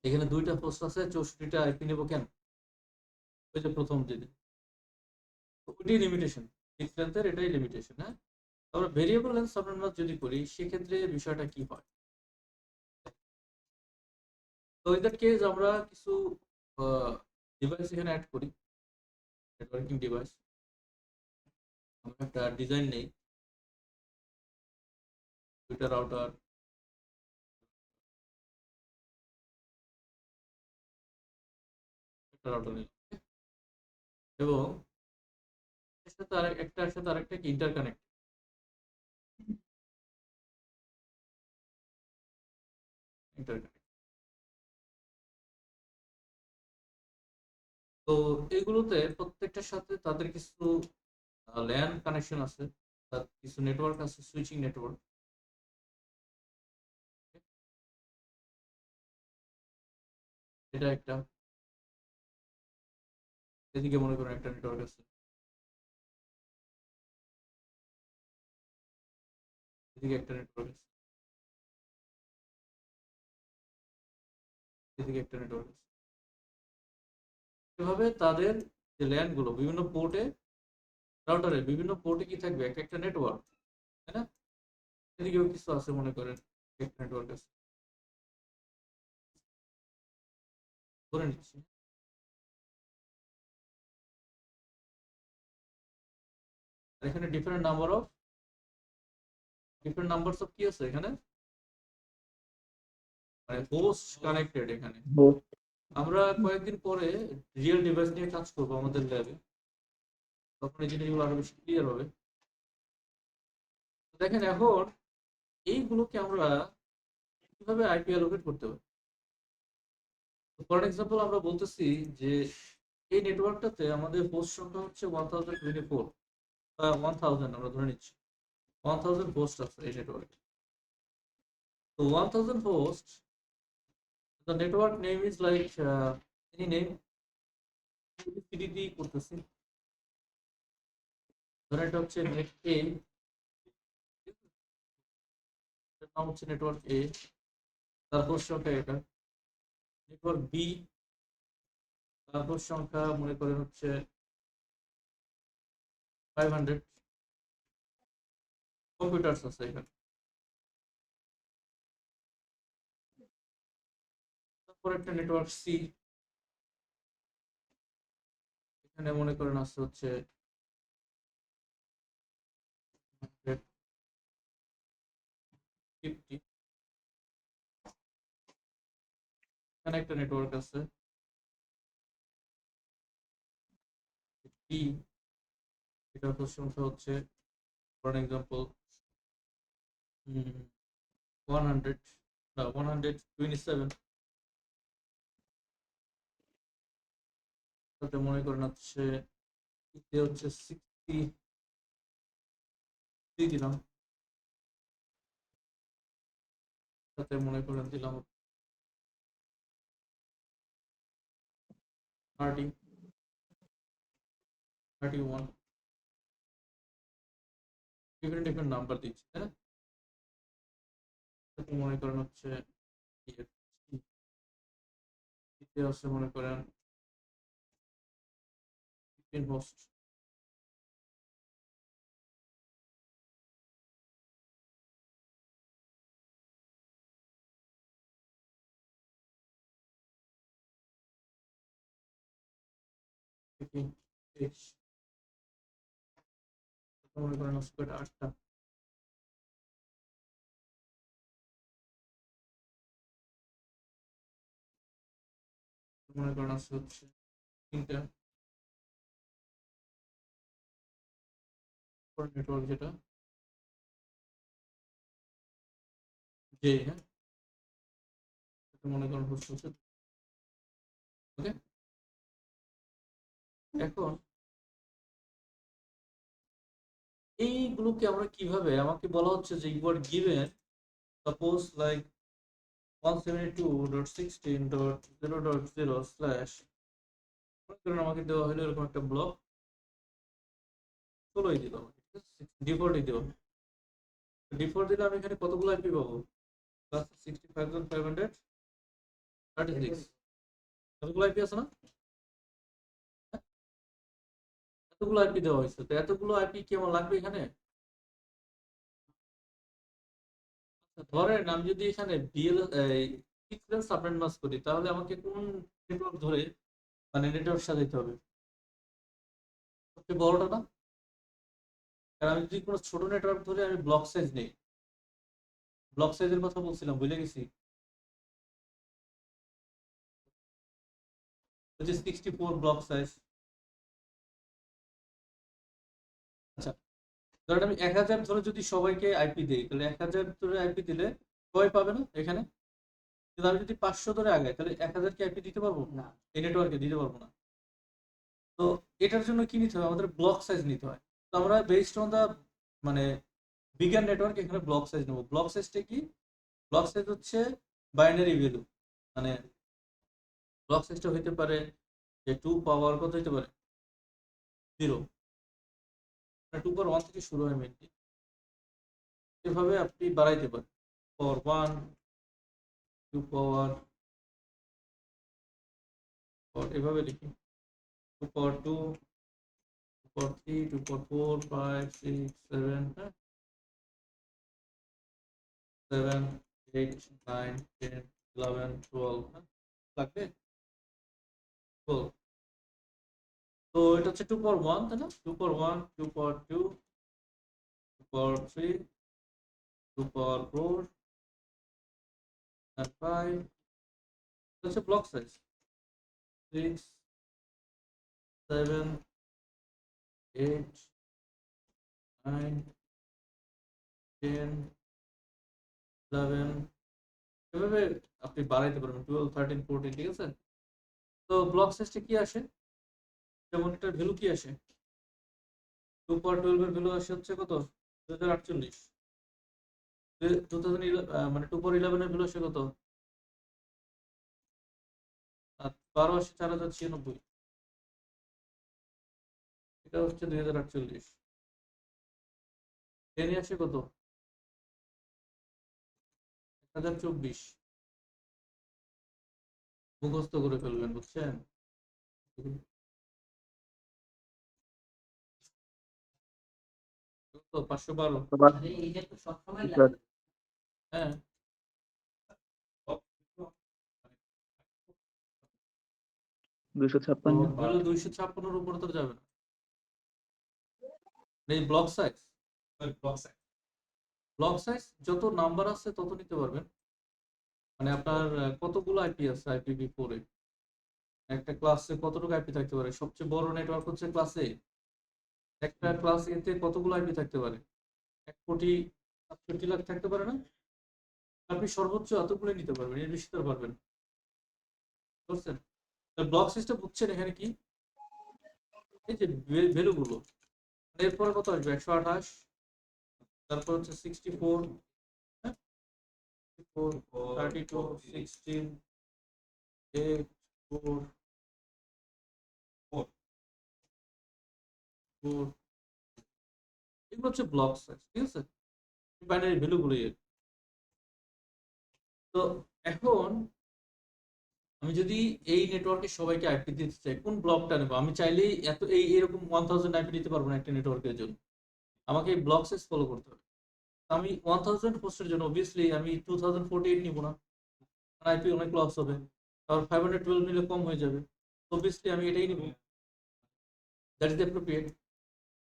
S1: এখানে 2টা পোস্ট আছে 64টা আইপি নেব কেন? ওই যে প্রথম দিকে ওইটাই লিমিটেশন, ফিক্সড লেন্থের এটাই লিমিটেশন। হ্যাঁ, আমরা ভেরিয়েবল লেন্থ আমরা যদি করি সেক্ষেত্রে বিষয়টা কি হয়? তো ইন দ্যাট কেস আমরা কিছু ডিভাইস এখানে অ্যাড করি, নেটওয়ার্কিং ডিভাইস। আমরা একটা ডিজাইন নেই, 2টা রাউটার, একটা রাউটার নিলাম এবং এর সাথে একটার সাথে আরেকটা কি ইন্টারকানেক্ট। তো এগুলোতে প্রত্যেকটার সাথে তাদের কিছু ল্যান কানেকশন আছে, তার কিছু নেটওয়ার্ক আছে, সুইচিং নেটওয়ার্ক। এটা একটা, এদিকে মনে করেন একটা নেটওয়ার্ক আছে, এদিকে একটা নেটওয়ার্ক আছে, এদিকে একটা নেটওয়ার্ক আছে। এভাবে তাদের যে ল্যান গুলো বিভিন্ন পোর্টে, রাউটারে বিভিন্ন পোর্টে কি থাকবে, একটা একটা নেটওয়ার্ক, তাই না? এদিকেও কিছু আছে মনে করেন একটা নেটওয়ার্ক আছে, ধরে নিচ্ছি। আর এখানে ডিফারেন্ট নাম্বারস অফ কি আছে এখানে, মানে হোস্ট কানেক্টেড এখানে।
S5: Host.
S1: আমরা কয়েকদিন পরে রিয়েল ডিভাইস নিয়ে কাজ করবো আমাদের ল্যাবে, তখন এই জিনিসগুলো আরো বেশি ক্লিয়ার হবে। দেখেন এখন এইগুলোকে আমরা কিভাবে আইপি অ্যালোকেট করতে পারি। ফর এক্সাম্পল আমরা বলতেছি যে এই নেটওয়ার্কটাতে আমাদের হোস্ট সংখ্যা হচ্ছে 1024 বা 1000, আমরা ধরে নিচ্ছি 1000 হোস্ট আছে এই নেটওয়ার্কে। তো 1000 host, the network name is like any name, CD করতেছি, ধরেন এটা হচ্ছে নেট এ, নাম হচ্ছে নেটওয়ার্ক এ, তার হোস্ট সংখ্যা এটা। নেটওয়ার্ক বি, তার হোস্ট সংখ্যা মনে করেন হচ্ছে 500 কম্পিউটারস আছে এখানে। তারপর একটা নেটওয়ার্ক সি, এখানে মনে করেন আছে হচ্ছে 50। এখানে একটা নেটওয়ার্ক আছে ডি, এটার হোস্ট সংখ্যা হচ্ছে ফর এক্সাম্পল 100 না 127। তাতে মনে করেন হচ্ছে ইতে হচ্ছে 63 দিলাম, তাতে মনে করেন দিলাম 31। ডিফারেন্ট ডিফারেন্ট নাম্বার দিচ্ছি, তাই না? তাতে মনে করেন হচ্ছে ইতে আছে মনে করেন 15 হোস্ট। মনে করেন হচ্ছে 8টা। মনে করেন হচ্ছে 3টা নেটওয়ার্ক যেটা জে, হ্যাঁ, মনে করেন হোস্ট হচ্ছে। ওকে, এখন এইগুলোকে আমরা কিভাবে, আমাকে বলা হচ্ছে যে you are given suppose like 172.16.0.0 slash, আমাকে দেওয়া হলো এরকম একটা ব্লক 16ই দিল আমাকে, ডিফল্টই দেওয়া। ডিফল্ট দিলে আমি এখানে কতগুলো আইপি পাবো? 65,536 এতগুলো আইপি আছে না? এতগুলো আইপি দেওয়া হয়েছে, তো এতগুলো আইপি কি আমার লাগবে এখানে? ধরেন আমি যদি এখানে বিএল পিক্সেল সাবনেট মাস্ক করি, তাহলে আমাকে কোন নেটওয়ার্ক ধরে মানে নেটওয়ার্ক সাজাইতে হবে? সবচেয়ে বড়টা না? কারণ আমি যদি কোনো ছোট নেটওয়ার্ক ধরে আমি ব্লক সাইজ নেই, ব্লক সাইজের কথা বলছিলাম, ভুলে গেছি, যে 64 ব্লক সাইজ। আচ্ছা, ধরেন আমি 1000 ধরে যদি সবাইকে আইপি দিই, তাহলে 1000 ধরে আইপি দিলে সবাই পাবে না এখানে? কিন্তু আমি যদি 500 ধরে আগাই, তাহলে 1000 কে আইপি দিতে পারবো
S2: না।
S1: এই নেটওয়ার্কে? দিতে পারবো না। তো এটার জন্য কি নিতে হয়? আমাদের ব্লক সাইজ নিতে হয়। তো আমরা বেসড অন দা মানে বিগার নেটওয়ার্ক এখানে ব্লক সাইজ নেবো। ব্লক সাইজটা কি? ব্লক সাইজ হচ্ছে বাইনারি ভ্যালু, মানে ব্লক সাইজটা হইতে পারে যে 2 পাওয়ার কত হইতে পারে 0, 2 পাওয়ার 1 থেকে শুরু হয় মেনলি। এভাবে আপনি বাড়াইতে পারেন, পাওয়ার 1, 2 পাওয়ার, এভাবে লিখি 2 পাওয়ার 2, 2 পাওয়ার 3, 2 পাওয়ার 4, 5, 6, 7, হ্যাঁ, 7, 8, 9, 10, 11, 12, হ্যাঁ, লাগবে 12। তো এটা হচ্ছে 2 পাওয়ার 1, তাই না? 2 পাওয়ার 1, 2 পাওয়ার 2, 2 পাওয়ার 3, 2 পাওয়ার 4 and 5, এটা হচ্ছে ব্লক সাইজ। 6, 7, 8, 9, 10, 11, এভাবে আপনি বাড়াইতে পারবেন 12, 13, 14, ঠিক আছে? তো ব্লক সাইজটা কি আসে, যেমন এটার ভ্যালু কি আসে? 2 পাওয়ার 12 এর ভ্যালু আসে হচ্ছে কত? 2048। 2011 মানে 2 পাওয়ার 11 এর ভ্যালু আসে কত? 12 আসে 4096, এটা হচ্ছে 2048। 10 আসে কত? 1024। মুখস্থ করে ফেলবেন, বুঝছেন? তো 512।
S2: আরে এইটা তো সবসময়
S5: স্যার
S2: লাগে।
S1: হ্যাঁ,
S5: 256
S1: হলো 256 উপরে তো যাবে না। এই ব্লক সাইজ, ব্লক সাইজ যত নাম্বার আছে তত নিতে পারবেন। মানে আপনার কতগুলো আইপি আছে IPv4 এ, একটা ক্লাসে কতটুকু আইপি থাকতে পারে? সবচেয়ে বড় নেটওয়ার্ক হচ্ছে ক্লাসে, একটা ক্লাস এতে কতগুলো আইপি থাকতে পারে? 1,67,00,000 থাকতে পারে না? আপনি সর্বোচ্চ এতগুলো নিতে পারবেন, এর বেশি তো আর পারবেন না। বুঝছেন? ব্লক সিস্টেম বুঝছেন এখানে কি? এই যে ভ্যালু গুলো, এরপরে কত আসবে? 128, তারপর হচ্ছে 64, হ্যাঁ, 64, 32, 16, 8, 4, 4, এগুলো হচ্ছে ব্লক সাইজ, ঠিক আছে? বাইনারি ভ্যালু গুলো। তো এখন আমি যদি এই নেটওয়ার্কে সবাইকে আইপি দিতে চাই, কোন ব্লকটা নেবো? আমি চাইলেই এত এরকম 1000 আইপি দিতে পারবো না একটা নেটওয়ার্কের জন্য, আমাকে এই ব্লক সাইজ ফলো করতে হবে। আমি 1000 হোস্টের জন্য অবভিয়াসলি আমি 2048 নিব না, আইপি অনেক লস হবে। আর 512 নিলে কম হয়ে যাবে, অবভিয়াসলি আমি এটাই নিব, দ্যাট ইজ অ্যাপ্রোপ্রিয়েট।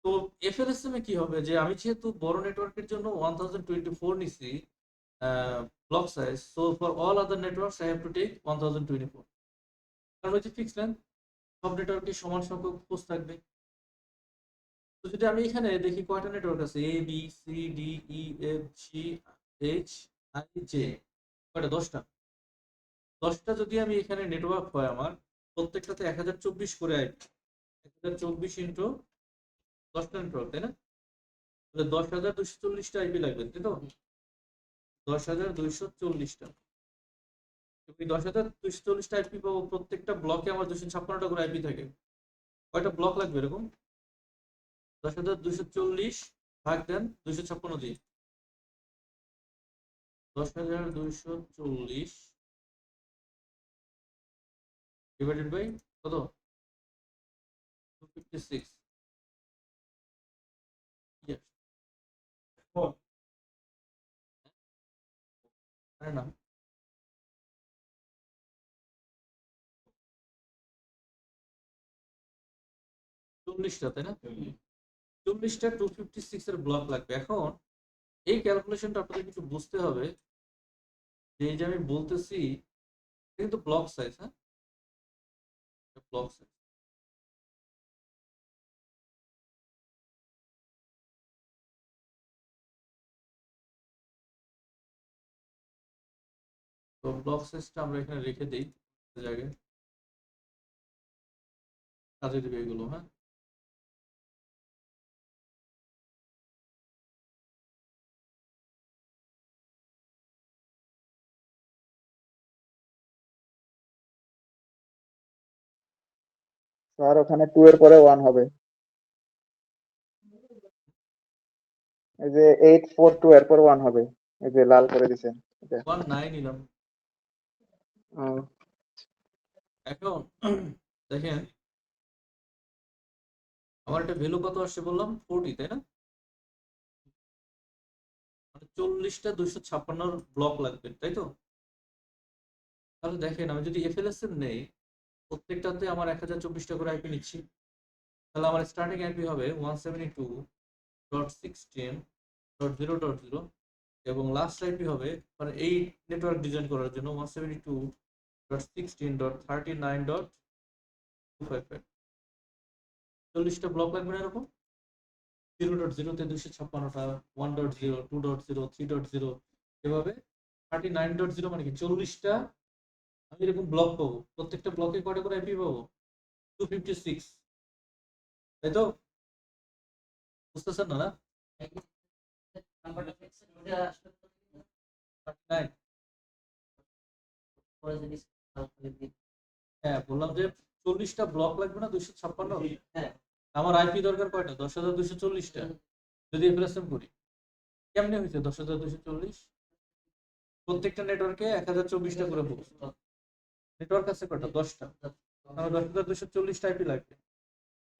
S1: তো এফএলএসএম এ কি হবে, যে আমি যেহেতু বড় নেটওয়ার্কের জন্য 1024 নিছি block size, so for all other networks I have to take 1024, কারণ হচ্ছে ফিক্স লেন্থ, সব নেটওয়ার্কে সমান সংখ্যক পোস্ট থাকবে। তো যদি আমি এখানে দেখি কয়টা নেটওয়ার্ক আছে, ABCDEFGHIJ, কয়টা? 10টা। 10টা যদি আমি এখানে নেটওয়ার্ক হয় আমার, প্রত্যেকটাতে 1024 করে আইপি, 1024 ইন্টু 10টা নেটওয়ার্ক, তাই না? তাহলে 10,240টা আইপি লাগবে, তাই তো? 10,240টা। এই 10,240টা আইপি পাবো, প্রত্যেকটা ব্লকে আমার 256টা করে আইপি থাকে। কয়টা ব্লক লাগবে এরকম? 10,240 ভাগ দেন 256 দিয়ে। 10,240 ডিভাইডেড বাই কত? 256। Yes. আরে না, 40টা, তাই না? 40টা 256 এর ব্লক লাগবে। এখন এই ক্যালকুলেশনটা আপনাদের কিছু বুঝতে হবে, যে এই যে আমি বলতেছি এটা কিন্তু ব্লক সাইজ, হ্যাঁ, ব্লক সাইজ। তো ব্লক সাইজটা আমরা এখানে রেখে দিই জায়গায়, কাজে দিবে এগুলো, হ্যাঁ।
S5: স্যার ওখানে 2 এর পরে 1 হবে, এই যে 842 এর পর 1 হবে, এই যে লাল করে দিছেন এটা।
S1: 1.9 নিলাম। এখন দেখেন আমার একটা ভ্যালু কত আসছে বললাম, 40, তাই না? মানে 40টা 256 ব্লক লাগবে, তাই তো? তাহলে দেখেন আমি যদি এফএলএসএম নেই, প্রত্যেকটাতে আমার 1024টা করে আইপি নিচ্ছি, তাহলে আমার স্টার্টিং আইপি হবে 172.16.0.0, এবং লাস্ট আইপি হবে, মানে এই নেটওয়ার্ক ডিজাইন করার জন্য 172.16.39.255। 40টা ব্লক লাগবে না এরকম? 0.0 তে 256টা, 1.0, 2.0, 3.0, এভাবে 39.0, মানে কি 40টা আমি এরকম ব্লক পাবো। প্রত্যেকটা ব্লকে কয়টা করে আইপি পাবো? 256, তাই তো? বুঝতেছেন না?
S2: নাম্বারটা ফিক্স করে আসলে
S1: 39।
S2: পরে যদি calculate দিই।
S1: হ্যাঁ, বললাম যে 40টা ব্লক লাগবে না 256।
S2: হ্যাঁ।
S1: আমার আইপি দরকার কয়টা? 10,240টা। যদি এফএলএসএম করি কেমনে হয়েছে 10,240? প্রত্যেকটা নেটওয়ার্কে 1024টা করে হোস্ট। নেটওয়ার্ক আছে কয়টা? 10টা। আমার 10,240টা আইপি লাগবে।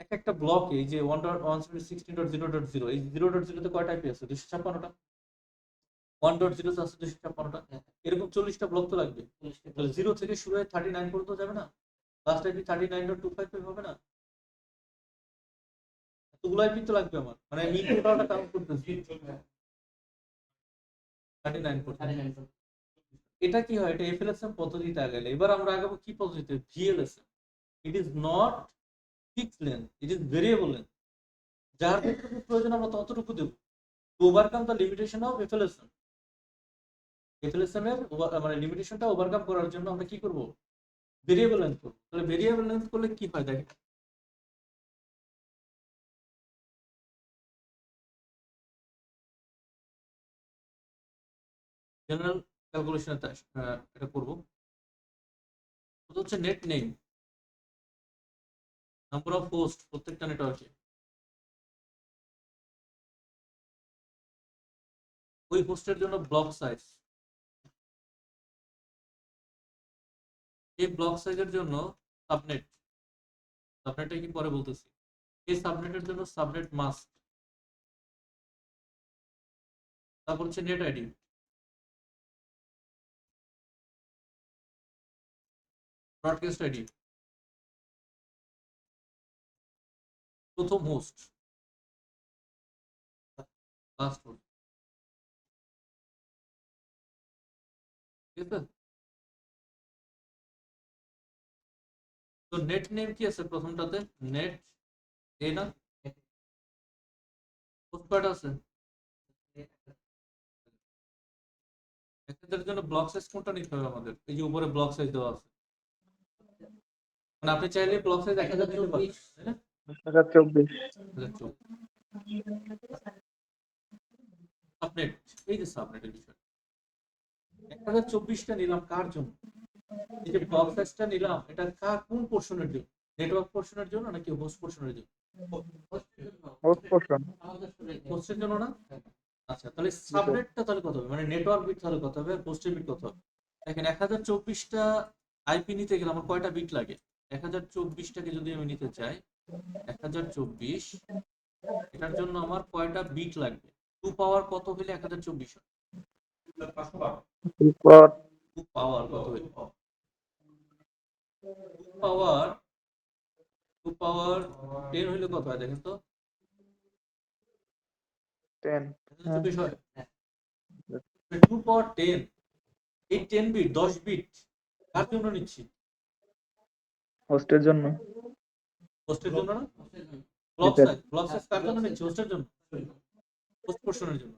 S1: এক একটা ব্লকে এই যে 1.116.0.0, এই 0.0 তে কয়টা আইপি আছে? 256টা। 1.0 তে আছে 256টা। এরকম 40টা ব্লক তো লাগবে। তাহলে 0 থেকে শুরু হয়ে 39 পর্যন্ত যাবে না? লাস্ট আইপি 39.255 হবে না? এতগুলো আইপি তো লাগবে আমার, মানে আমি টোটালটা কাউন্ট করতেছি 39 পর্যন্ত। এটা কি হয়? এটা এফএলএসএম পদ্ধতিতে আগালে। এবার আমরা আগাবো কি পদ্ধতিতে? VLSM. It is not fixed length, it is variable length. যার যতটুকু প্রয়োজন আমরা ততটুকু দেব, to overcome the limitation of FLSM. FLSM এর মানে লিমিটেশনটা ওভারকাম করার জন্য আমরা কি করব? ভেরিয়েবল লেন্থ করব। তাহলে ভেরিয়েবল লেন্থ করলে কি হয় দেখেন, জেনারেল ক্যালকুলেশনে এটা করব। এটা হচ্ছে net name, number of host প্রত্যেকটা নেটওয়ার্কে, ওই হোস্টের জন্য ব্লক সাইজ, এই ব্লক সাইজের জন্য সাবনেট, সাবনেটটা কি পরে বলতেছি, এই সাবনেটের জন্য সাবনেট মাস্ক, তারপর হচ্ছে নেট আইডি, ব্রডকাস্ট আইডি, প্রথম হোস্ট, লাস্ট হোস্ট, ঠিক আছে? তো নেট নেম কি আছে প্রথমটাতে? নেট এ না, হোস্ট কয়টা আছে? এদের জন্য ব্লক সাইজ কোনটা নিতে হবে আমাদের? এই যে উপরে ব্লক সাইজ দেওয়া আছে, মানে আপনি চাইলে ব্লক সাইজ 1000 দিতে পারেন, তাই না?
S5: 1024।
S1: 1024। সাবনেট, এই যে সাবনেটের বিষয় 1024টা নিলাম কার জন্য? এই যে ব্লক সাইজটা নিলাম এটা কোন পোর্শনের জন্য? নেটওয়ার্ক পোর্শনের জন্য নাকি হোস্ট পোর্শনের জন্য?
S5: Host portion.
S1: হোস্টের জন্য না? আচ্ছা, তাহলে সাবনেটটা তাহলে কত হবে? মানে নেটওয়ার্ক বিট তাহলে কত হবে, হোস্টের বিট কত হবে? দেখেন 1024টা আইপি নিতে গেলে আমার কয়টা বিট লাগে? 1024টাকে যদি আমি নিতে চাই 1024, এটার জন্য আমার কয়টা বিট লাগবে? 2 পাওয়ার কত হলে 1024 হয়? 2 পাওয়ার কত হলে? 2 পাওয়ার 10 হইলে কত হয় দেখেন তো?
S5: 10।
S1: 1024 হয়। 2 পাওয়ার 10, এই 10 বিট 10 বিট কার জন্য নিচ্ছি?
S5: হোস্টের জন্য।
S1: হোস্টের জন্য না?
S5: স্যার।
S1: ব্লক সাইজ কার জন্য নিচ্ছি? হোস্টের জন্য, হোস্ট পোর্শনের জন্য।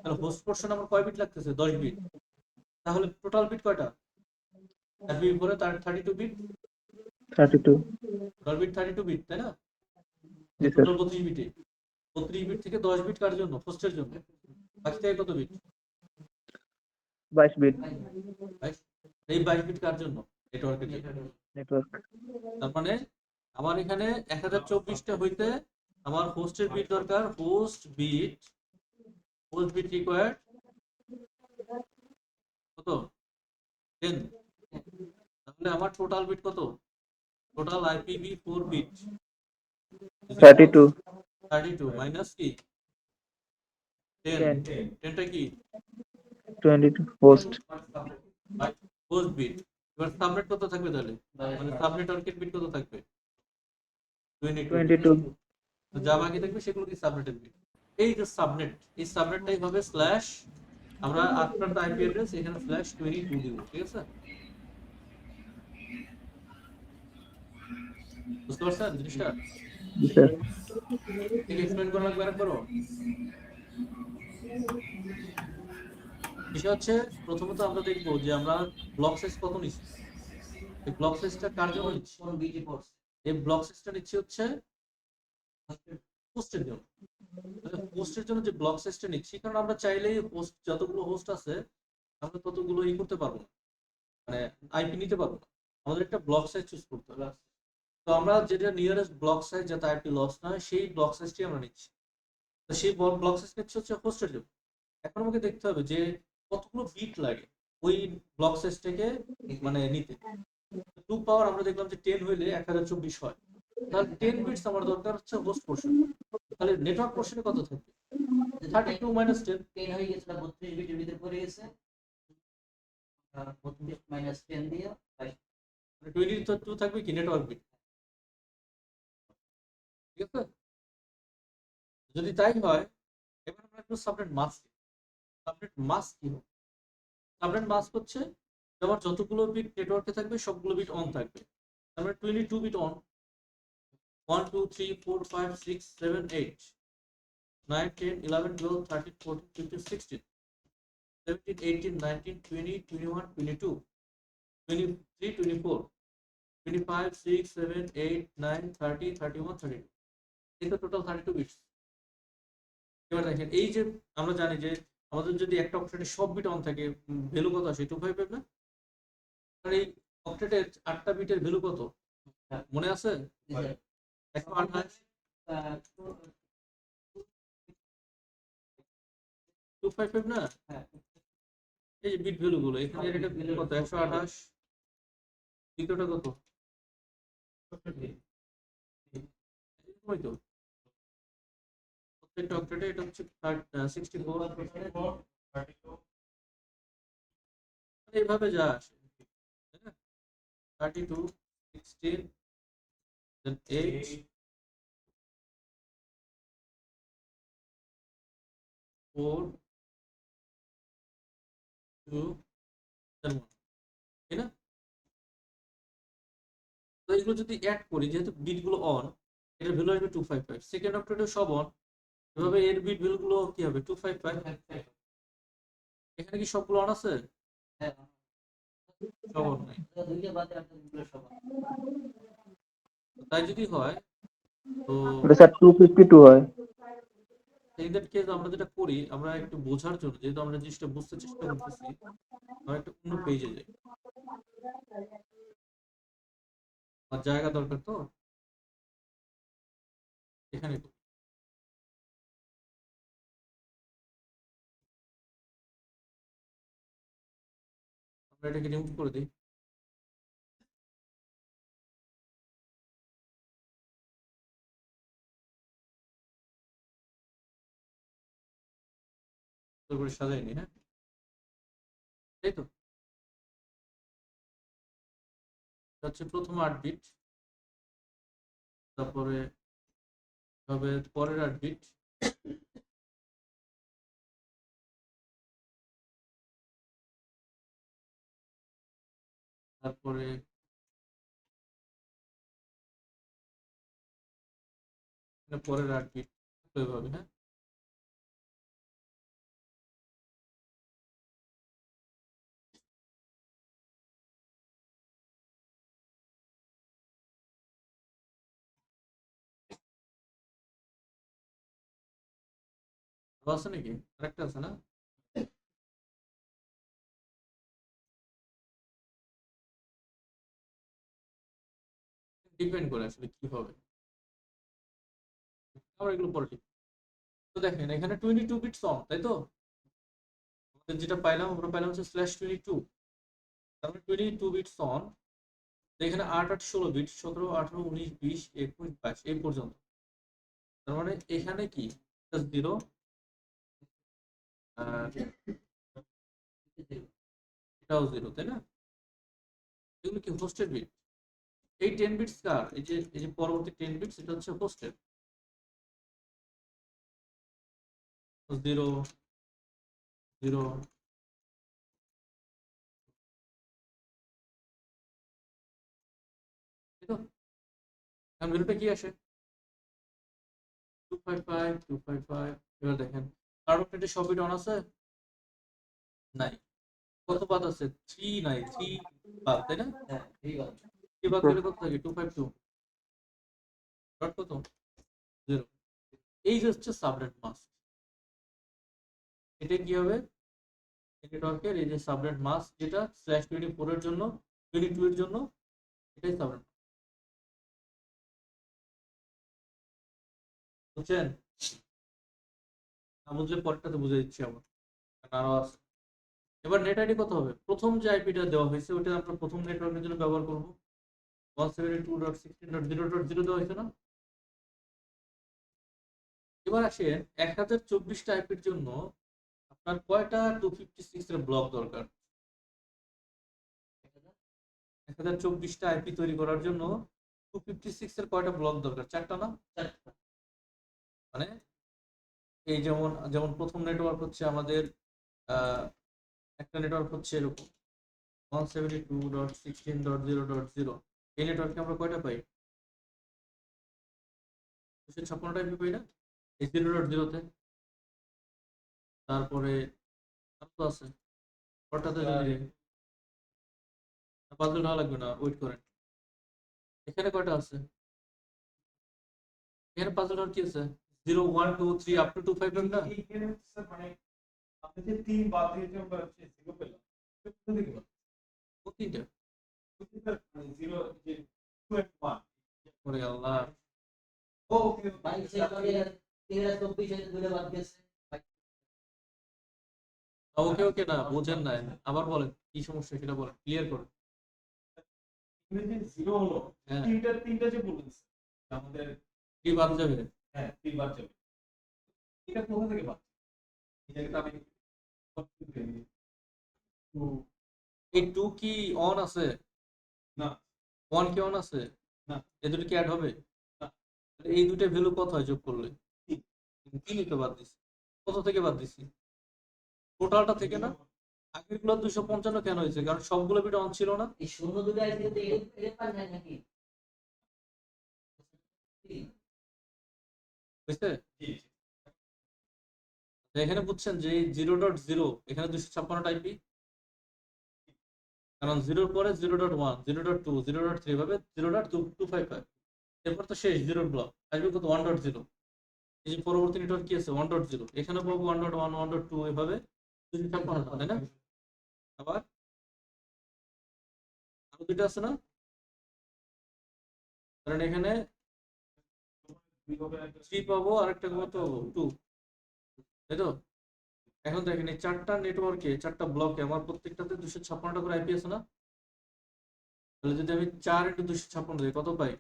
S1: তাহলে হোস্ট পোর্শন আমার কয় বিট লাগতেছে? 10 বিট। তাহলে টোটাল বিট কয়টা? আরবি করে তার 32 বিট,
S5: 32।
S1: 10 বিট 32 বিট, তাই না?
S5: জি স্যার।
S1: টোটাল 32 বিটে 32 বিট থেকে 10 বিট কার জন্য? হোস্টের জন্য। বাকি থেকে কত বিট?
S5: 22 বিট
S1: 22। এই 22 বিট কার জন্য? নেটওয়ার্কের জন্য।
S5: নেটওয়ার্ক।
S1: তার মানে আমার এখানে 1024টা হইতে আমার হোস্টের বিট দরকার, হোস্ট বিট রিকোয়ার্ড কত? 10। তাহলে আমার টোটাল বিট কত? Total IPv4 bit
S5: 32।
S1: 32 মাইনাস কি 10, 10টা কি
S5: 22 হোস্ট।
S1: Host bit. এবার সাবনেট কত থাকবে তাহলে? মানে সাবনেটওয়ার্কের বিট কত থাকবে? 22।
S5: 22।
S1: তো যা বাকি থাকবে সেগুলো কি সাবনেটের বিট। এই যে সাবনেট, এই সাবনেটটাই হবে স্ল্যাশ, আমরা আফটার দ্য আইপি অ্যাড্রেস এখানে স্ল্যাশ 22 দিব, ঠিক আছে? বুঝতে পারছেন জিনিসটা?
S5: জি স্যার।
S1: ঠিক এক্সপ্লেন করা লাগবে আরেকবারও। বিষয় হচ্ছে প্রথমত আমরা দেখবো যে আমরা ব্লক সাইজ কত নিচ্ছি, এই ব্লক সাইজটা কার জন্য নিচ্ছি?
S2: কোন বিটি পড়ছে?
S1: এই ব্লক সাইজটা নিচ্ছি হচ্ছে হোস্টের জন্য। হোস্টের জন্য যে ব্লক সাইজটা নিচ্ছি, কারণ আমরা চাইলেই হোস্ট যতগুলো হোস্ট আছে আমরা ততগুলো করতে পারবো না, মানে আইপি নিতে পারবো না। আমাদের একটা ব্লক সাইজ চুজ করতে হবে। তো আমরা যেটা নিয়ারেস্ট ব্লক সাইজ যাতে আইপি লস না হয় সেই ব্লক সাইজটি আমরা নিচ্ছি। তো সেই ব্লক সাইজ নিচ্ছে হচ্ছে হোস্টের জন্য। এখন আমাকে দেখতে হবে যে কতগুলো বিট লাগে ওই ব্লক সাইজটাকে মানে নিতে। 2 পাওয়ার আমরা দেখলাম যে 10 হইলে 1024 হয়। তাহলে 10 বিটস আমার দরকার হচ্ছে হোস্ট পোর্শন। তাহলে নেটওয়ার্ক পোর্শনে কত থাকবে? 32 মাইনাস 10।
S2: 10 হয়ে গেছিল 32 বিটের ভিতরে পড়ে গেছে। 32 মাইনাস 10 দিয়ে
S1: 22 থাকবে কি নেটওয়ার্ক বিট, ঠিক আছে? যদি তাই হয় এবার আমরা একটু সাবনেট মাস্ক, সাবনেট মাস্ক কি হবে? সাবনেট মাস্ক হচ্ছে তোমার যতগুলো বিট নেটওয়ার্কে থাকবে সবগুলো বিট অন থাকবে। তারপরে 22 বিট অন, 1 2 3 4 5 6 7 8 9 10 11 12 13 14 15 16 17 18 19 20 21 22 23 24 25 6 7 8 9 30 31 32, এই তো টোটাল 32 বিটস। এবার দেখেন এই যে আমরা জানি যে আমাদের যদি একটা অক্টেটে সব বিট অন থাকে ভ্যালু কত আসে? 255 না? আর এই অক্টেটের 8টা বিটের ভ্যালু কত মনে আছে? 128 255 না? এই যে বিট ভ্যালু গুলো এখানে এটা কত? 128, দ্বিতীয়টা কত? ওই তো প্রত্যেকটা অক্টেটে এটা হচ্ছে 64, এইভাবে যা আসে, তাই না? 32 16 then 8 4 2 then 1, তাই না? তো এগুলো যদি অ্যাড করি যেহেতু বিট গুলো অন, এটার ভ্যালু আসবে 255। সেকেন্ড অক্টেটে সব অন, এভাবে এর বিট ভ্যালু গুলো কি হবে? 255। এখানে কি সবগুলো অন আছে? সব অন নাই।
S2: দুইটা বাদে আর দুইগুলো সমান।
S1: তাই যদি হয় তো
S5: এটা স্যার 252 হয়।
S1: ইন দ্যাট কেস আমরা যেটা করি, আমরা একটু বোঝার জন্য, যেহেতু আমরা জিনিসটা বুঝতে চেষ্টা করতেছি, আমরা একটা অন্য পেজে যাই। আর জায়গা দরকার তো, এখানে করি। আমরা এটাকে রিমুভ করে দিই। তারপরে সাজাই নি, হ্যাঁ, তাই তো। এটা হচ্ছে প্রথম 8 বিট, তারপরে হবে পরের 8 বিট, তারপরে পরের 8 বিট, এইভাবে, হ্যাঁ। আরো আছে নাকি? আরেকটা আছে না? ডিপেন্ড করে আসলে কি হবে, আমরা এগুলো পরে লিখব। তো দেখেন এখানে 22 বিটস অন, তাই তো। আমাদের যেটা পাইলাম, আমরা পাইলাম হচ্ছে /22, তারপরে 22 বিটস অন। এখানে 8 8 16 বিট, 17 18 19 20 21 22 এই পর্যন্ত। তার মানে এখানে কি 0, এটাও 0, তাই না? এগুলো কি হোস্টেড বিট? এই 10 বিটস কার? এই যে পরবর্তী 10 বিটস, এটা হচ্ছে হোস্টেড। 0 0, তাই তো। এখন ভ্যালুটা কি আসে? 255 255। এবার দেখেন কার্ড অফ সব বিট অন আছে? নাই। কত বাদ আছে? 3 নাই, 3 বাদ, তাই না?
S2: হ্যাঁ, ঠিক আছে।
S1: 3 বাদ গেলে কত থাকে? 252 ডট কত? 0। এই যে হচ্ছে সাবনেট মাস্ক। এটা কি হবে? নেটওয়ার্কের এই যে সাবনেট মাস্ক, যেটা /24 এর জন্য, 22 এর জন্য, এটাই সাবনেট। বুঝছেন? না বুঝলে পরেরটাতে বুঝে দিচ্ছি আবার, আরো আছে। এবার নেট আইডি কত হবে? প্রথম যে আইপিটা দেওয়া হয়েছে ওটা আমরা প্রথম নেটওয়ার্কের জন্য ব্যবহার করব। 172.16.0.0 দেওয়া হয়েছে না? এবার আসেন 1024টা আইপির জন্য আপনার কয়টা 256 এর ব্লক দরকার? 1024টা আইপি তৈরি করার জন্য 256 এর কয়টা ব্লক দরকার? 4টা না? মানে এই যেমন যেমন প্রথম নেটওয়ার্ক হচ্ছে আমাদের, একটা নেটওয়ার্ক হচ্ছে এরকম 172.16.0.0। এই নেটওয়ার্কে আমরা কয়টা পাই? 256টা আইপি পাই না এই 0.0-তে। তারপরে আর তো আছে, ওটাতে যদি পাজল ঢালা লাগবে না, ওয়েট করেন। এখানে কয়টা আছে? এখানে পাজল ঢাল কি আছে? 0 1 2 3 আপ টু 25 না?
S3: এইখানে হচ্ছে স্যার মানে আপনি যে 3 বাদ দিয়ে যে আমরা হচ্ছে 0 পেলাম, এটা কোথা থেকে পাচ্ছেন?
S1: কোন তিনটা?
S3: মানে 0 যে 2 and 1।
S1: ওরে আল্লাহ।
S3: ওকে
S2: ভাই সে তেরা 24 এর দুটো বাদ গেছে।
S1: ওকে ওকে, না বোঝেন না, আবার বলেন কি সমস্যা সেটা বলেন, ক্লিয়ার করুন।
S3: এখানে যে 0 হলো,
S1: হ্যাঁ,
S3: তিনটা যে বললেন স্যার, আমাদের
S1: কি বাদ যাবে?
S3: হ্যাঁ 3 বাদ যাবে। এটা কোথা থেকে পাচ্ছেন? এই জায়গাটা আমি confuse হয়ে গেছি।
S1: এই 2 কি অন আছে?
S3: না
S1: 1 কি অন আছে?
S3: না
S1: এই দুটো কি অ্যাড হবে?
S3: না,
S1: তাহলে এই দুটো ভ্যালু কত হয় যোগ করলে?
S3: তিন।
S1: 3ই তো বাদ দিছি। কত থেকে বাদ দিছি? টোটালটা থেকে না? আগের গুলো 255 কেন হয়েছে? কারণ সবগুলো বিট অন ছিল না।
S2: এই শূন্য দুটো আছে কিন্তু এটা পান নাই নাকি?
S1: বুঝছে?
S3: জি জি।
S1: এখানে বুঝছেন যে 0.0 এখানে 256টা আইপি, কারণ 0 পরে 0.1 0.2 0.3 ভাবে 0.255, এরপর তো শেষ 0 ব্লক আসবে কত? 1.0। এই যে পরবর্তী নেটওয়ার্ক কি আছে 1.0, এখানে পাবো 1.1 1.2 এভাবে 256, তাই না? আবার আরো দুইটা আছে না, কারণ এখানে 3 পাবো আর একটা কত পাবো 2, তাই তো? এখন দেখেন এই চারটা নেটওয়ার্কে, চারটা ব্লকে আমার প্রত্যেকটাতে 256টা করে আইপি আছে না? তাহলে যদি আমি 4 × 256 দিই কত পাই?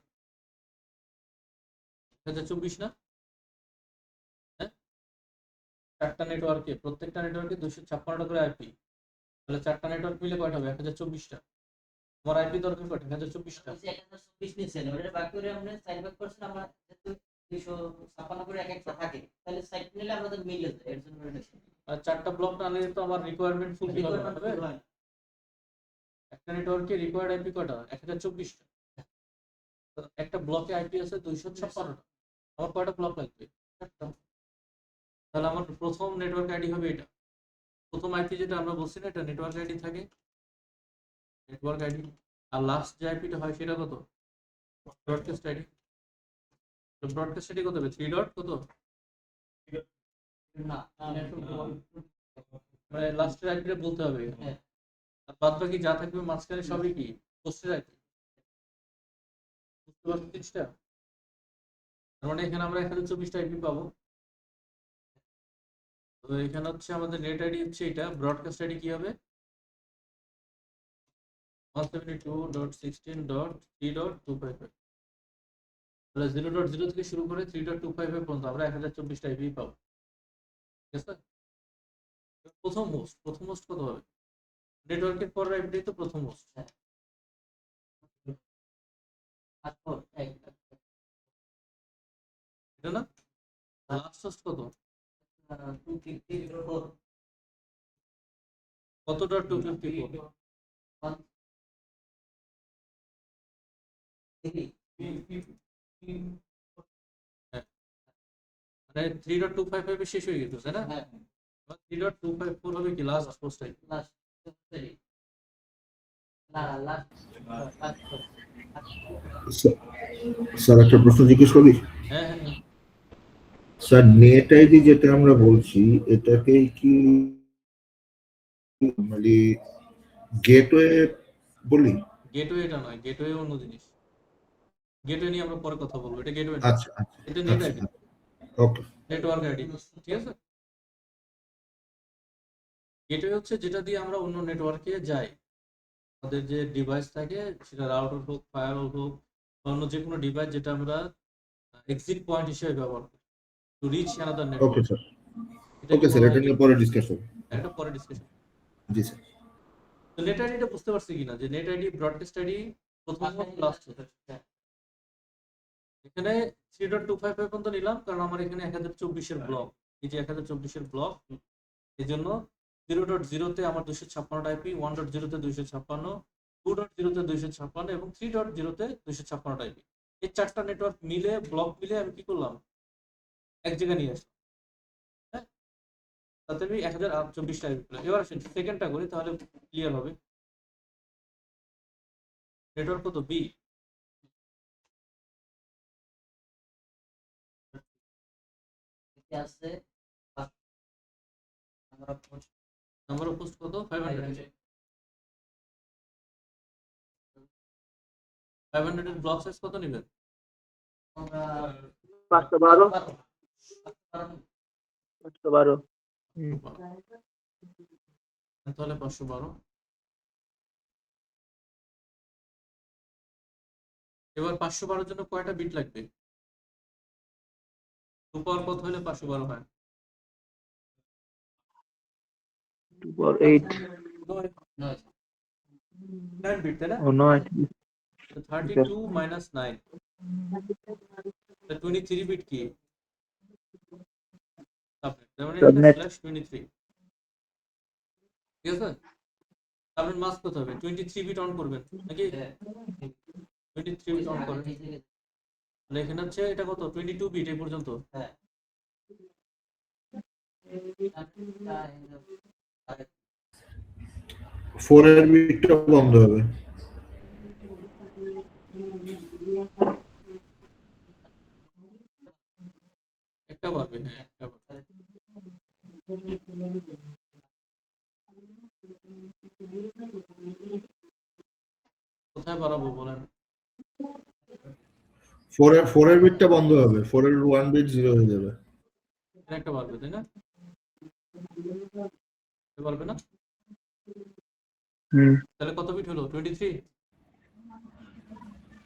S1: 1024 না? হ্যাঁ, চারটা নেটওয়ার্কে, প্রত্যেকটা নেটওয়ার্কে 256টা করে আইপি, তাহলে চারটা নেটওয়ার্ক মিলে কয়টা হবে? 1024টা। আমার আইপি দরকার কয়টা? 1024টা।
S2: ওই যে 1024 নিছেন, ওটা বাকি করে আমরা সাইড বাক করছেন, আমরা যেহেতু 256 করে এক একটা থাকে, তাহলে সাইড নিলে আমাদের মিলে যায়, এর জন্য এটা
S1: আর চারটা ব্লক না নিলে তো আমার রিকোয়ারমেন্ট ফুলফিল হবে না, হবে?
S2: হয়।
S1: একটা নেটওয়ার্কে রিকোয়ার্ড আইপি কয়টা? 1024টা। তো একটা ব্লকে আইপি আছে 256টা, আমার কয়টা ব্লক লাগবে? চারটা। তাহলে আমার প্রথম নেটওয়ার্ক আইডি হবে এটা, প্রথম আইপি যেটা আমরা বলছি না, এটা নেটওয়ার্ক আইডি থাকে, নেটওয়ার্ক আইডি। আর লাস্ট যে আইপিটা হয় সেটা কত? Broadcast ID. তো ব্রডকাস্ট আইডি কত হবে? 3 ডট কত?
S2: না,
S1: মানে লাস্টের আইপিটা বলতে হবে।
S2: হ্যাঁ।
S1: আর বাদ বাকি যা থাকবে মাঝখানে সবই কি পোস্টের আইপি। বুঝতে পারছো জিনিসটা? তার মানে এখানে আমরা 1024টা আইপি পাবো। তো এখানে হচ্ছে আমাদের নেট আইডি হচ্ছে এটা, ব্রডকাস্ট আইডি কি হবে? 172.16.3.255। তাহলে 0.0 থেকে শুরু করে 3.255 পর্যন্ত আমরা 1024টা আইপি পাবো। ঠিক আছে? প্রথম হোস্ট কত হবে? নেটওয়ার্কের পর আইপি তো প্রথম হোস্ট। এটা না? লাস্ট হোস্ট কত?
S2: 254
S1: কত ডট 254? মানে 3.255 শেষ হয়ে গেছে, তাই না?
S2: হ্যাঁ,
S1: 3.254 হবে কি লাস্ট হোস্ট আইপি।
S2: লাস্ট না লাস্ট
S6: স্যার একটা প্রশ্ন জিজ্ঞেস করি।
S1: হ্যাঁ হ্যাঁ হ্যাঁ।
S6: স্যার নেট আইডি যেটা আমরা বলছি এটাকে কি মানে গেটওয়ে বলি?
S1: গেটওয়ে এটা নয়, গেটওয়ে অন্য জিনিস। গেটওয়ে নিয়ে আমরা পরে কথা বলবো, এটা গেটওয়ে না,
S6: আচ্ছা আচ্ছা
S1: এটা নেট
S6: আচ্ছা
S1: আইডি,
S6: ওকে
S1: নেটওয়ার্ক আইডি। ঠিক আছে? গেটওয়ে হচ্ছে যেটা দিয়ে আমরা অন্য নেটওয়ার্কে যাই। আমাদের যে ডিভাইস থাকে, সেটা রাউটার হোক, ফায়ারওয়াল হোক, বা অন্য যে কোনো ডিভাইস যেটা আমরা এক্সিট পয়েন্ট হিসেবে ব্যবহার করি to reach another
S6: okay
S1: network,
S6: sir
S1: এটাকে
S6: ওকে স্যার
S1: বলা
S6: এটা
S1: হয়
S6: নিয়ে
S1: gateway।
S6: পরে ডিসকাস হবে।
S1: এটা পরে ডিসকাশন।
S6: জি স্যার।
S1: তো নেট আইডিটা বুঝতে পারছি কিনা, যে নেট আইডি ব্রডকাস্ট আইডি প্রথম লাস্ট। এখানে 3.255 পর্যন্ত নিলাম কারণ আমার এখানে 1024-এর ব্লক, এই যে 1024-এর ব্লক, এই জন্য 0.0-তে আমার 256টা আইপি, 1.0-তে 256, 2.0-তে 256 এবং 3.0-তে 256টা আইপি। এই চারটা নেটওয়ার্ক মিলে, ব্লক মিলে আমি কি করলাম? এক জায়গায় নিয়ে আসলাম। হ্যাঁ, তাতে আমি 1024টা আইপি পেলাম। এবার আসেন সেকেন্ডটা করি, তাহলে ক্লিয়ার হবে। নেটওয়ার্ক কত? বি।
S2: আছে আমরা
S1: নাম্বার অফ হোস্ট কত? 500। 500 এর ব্লক সাইজ কত নেবেন?
S2: আমরা
S5: 512 512
S1: তাহলে 512। এবার 512-এর জন্য কয়টা বিট লাগবে? 2 পাওয়ার কত হলে 512 হয়?
S5: 2 power 8
S2: নয়
S1: 9 বিট, তাই না?
S5: ও 9
S1: তো 32 minus 9, 23 বিট কি? সাবনেট, তার মানে
S5: Subnet।
S1: /23। ঠিক আছে? সাবনেট মাস্ক কত হবে? 23 বিট অন করবেন নাকি? 23 বিট অন করেন। তাহলে এখানে হচ্ছে এটা কত? 22 বিট এই পর্যন্ত।
S2: হ্যাঁ
S6: 4 এর বিটটা বন্ধ হবে।
S1: একটা বার কোথায় বাড়াবো বলেন?
S6: 4 এর বিটটা বন্ধ হবে, 4 এর 1 বিট 0 হয়ে যাবে।
S1: এখানে একটা বাড়বে তাই না? এটা বাড়বে না?
S5: হুম
S1: তাহলে কত বিট হলো? 23।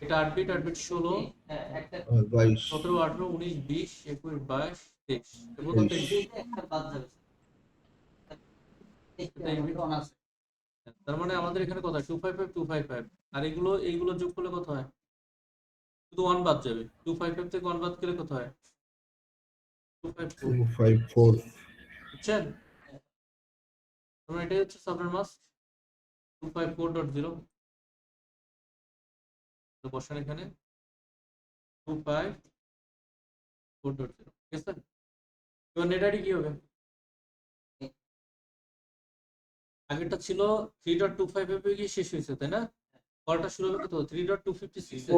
S1: এটা 8 বিট, 8 বিট 16,
S2: হ্যাঁ, একটা
S6: 22
S1: 17, 18, 19, 20, 21, 22, 23। এরপর কত
S6: 23।
S1: বিট?
S2: একটা বাদ যাবে
S1: এটা এই বিট। তার মানে আমাদের এখানে কত হয়? 255, 255। আর এইগুলো যোগ করলে কত হয়? শুধু 1 বাদ যাবে। 255 থেকে 1 বাদ গেলে কত হয়? 254।
S6: 254।
S1: বুঝছেন? তার মানে এটাই হচ্ছে সাবনেট মাস্ক 254.0। তো বসান এখানে 254.0। ঠিক আছে? এবার নেট আইডি কি হবে? আগেরটা ছিল 3.25 এ গিয়ে শেষ হয়েছে তাই না? পরেরটা শুরু হবে কত? 3.256 এ।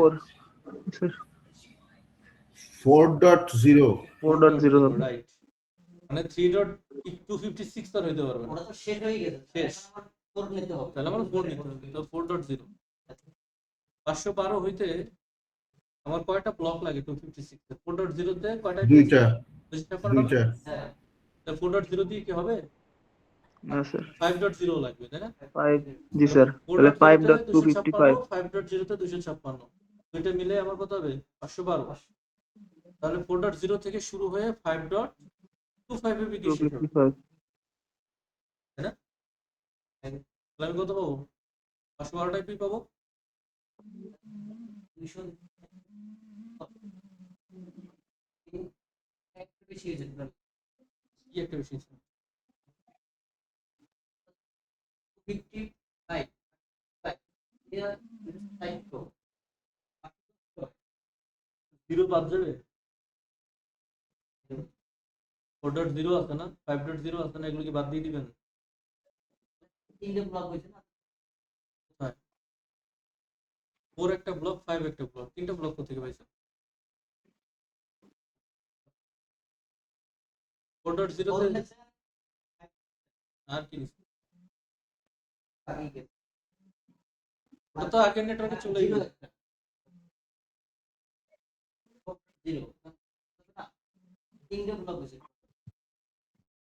S6: 4.0।
S5: 4.0 হবে।
S1: রাইট। মানে 3.256 তার হইতে পারবে না।
S2: ওটা তো শেষ হয়ে গেছে,
S1: শেষ।
S2: এখন আমার 4 নিতে হবে।
S1: তাহলে আমার 4 নিতে হবে। তো 4.0 512 হইতে আমার কয়টা ব্লক লাগে? 256 এ 4.0 তে কয়টা
S6: দুইটা
S1: 256
S6: দুইটা
S2: হ্যাঁ,
S1: তাহলে 4.0 দিয়ে কি হবে?
S5: না স্যার
S1: 5.0 লাগবে তাই না?
S5: 5 জি স্যার, তাহলে
S1: 4.0 তে
S5: 5.255
S1: 256, 5.0 তে 256, দুইটা মিলে আমার কত হবে? 512। তাহলে 4.0 থেকে শুরু হয়ে 5.25 এ গিয়ে শেষ হবে
S5: 255
S1: তাই না? তাহলে আমি কত পাবো? 512 টাইপই পাবো।
S2: 200 একটু বেশি হয়ে যেতে পারে।
S1: কি একটা বেশি ছিল?
S2: 55 এটা সাইড তো
S1: 0 বাদ যাবে। 4.0 আছে না, 5.0 আছে না, এগুলো কি বাদ দিয়ে দিবেন?
S2: তিনটে ব্লক হয়েছে না,
S1: কোথায়? 4 একটা ব্লক, 5 একটা ব্লক, তিনটা ব্লক কোথা থেকে পাইছেন? 4.0
S2: 4
S1: তে
S2: গেছে
S1: আর কি নিছে?
S2: আগে গেছে
S1: ওটা তো আগের নেটওয়ার্কে চলে
S2: জিরো
S1: গেছে।
S2: একটা জিরো না, তিনটে ব্লক হয়েছে।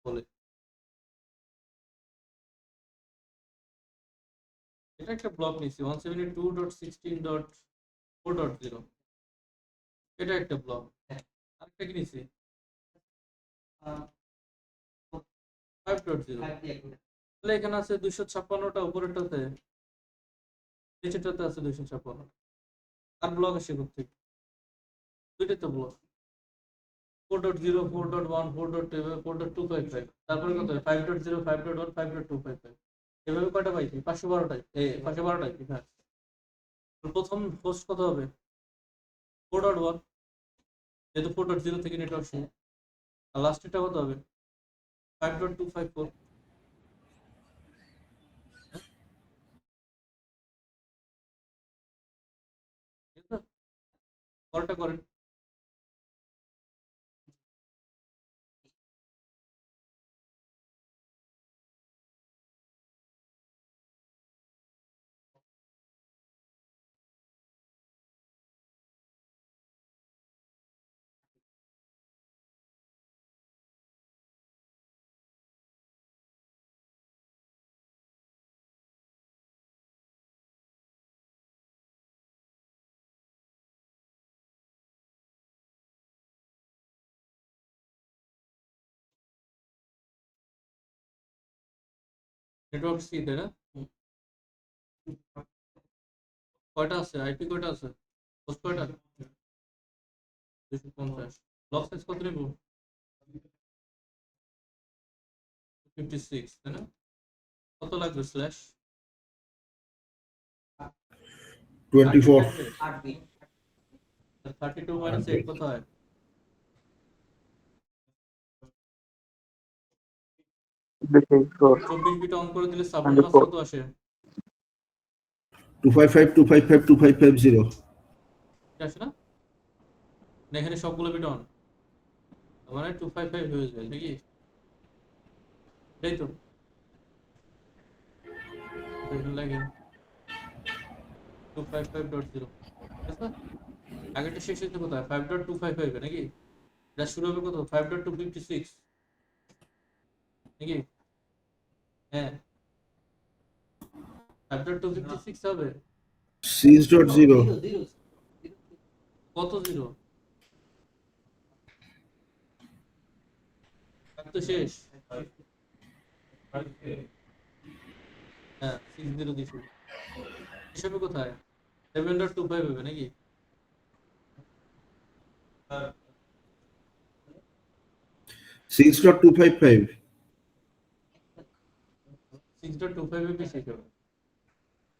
S1: বলে এটা একটা ব্লক নিছি 172.16.4.0, এটা একটা ব্লক। আরেকটা কি নিছি? 5.0। তাহলে এখানে আছে 256টা, উপরেরটাতে নিচেরটাতে আছে 256। আর ব্লক আসে কোথেকে? দুইটাই তো ব্লক। 4.0, 4.1, 4.2, 4.255, তারপরে কত হয়? 5.0, 5.1, 5.255। এভাবে কয়টা পাইছি? 512টাই। 512টাই। হ্যাঁ। প্রথম হোস্ট কত হবে? 4.1, যেহেতু 4.0 থেকে নেটওয়ার্ক শুরু। আর লাস্টেরটা কত হবে? 5.254। ঠিক আছে? পরেরটা করেন। নেটওয়ার্ক সি তাই না? কয়টা আছে? আইপি কয়টা আছে? হোস্ট কয়টা? 250। ব্লক সাইজ কত নেব? 56 তাই না? কত লাগবে স্ল্যাশ?
S6: 24।
S2: 8 বিট
S1: 32 মাইনাস 8 কত হয়? 24 বিট অন করে দিলে সাবনেট মাস্ক কত আসে?
S6: 255 255 2550।
S1: এটা আসে না? না, এখানে সবগুলো বিট অন, মানে 255 হয়ে যায় নাকি? এটাই তো এখানে লাগে 255.0, ঠিক আছে? আগেরটা শেষ হয়েছে কোথায়? 5.255 এ নাকি? এটা শুরু হবে কত? 5.256 নাকি? হ্যাঁ, 5.256 হবে।
S6: 6.0
S2: জিরো জিরো
S1: কত জিরো? তো শেষ। হ্যাঁ, 60 দিয়ে শুরু। শেষ হবে কোথায়? 7.25 হবে নাকি?
S6: 6.255
S1: 6.25 এ শেষ হবে।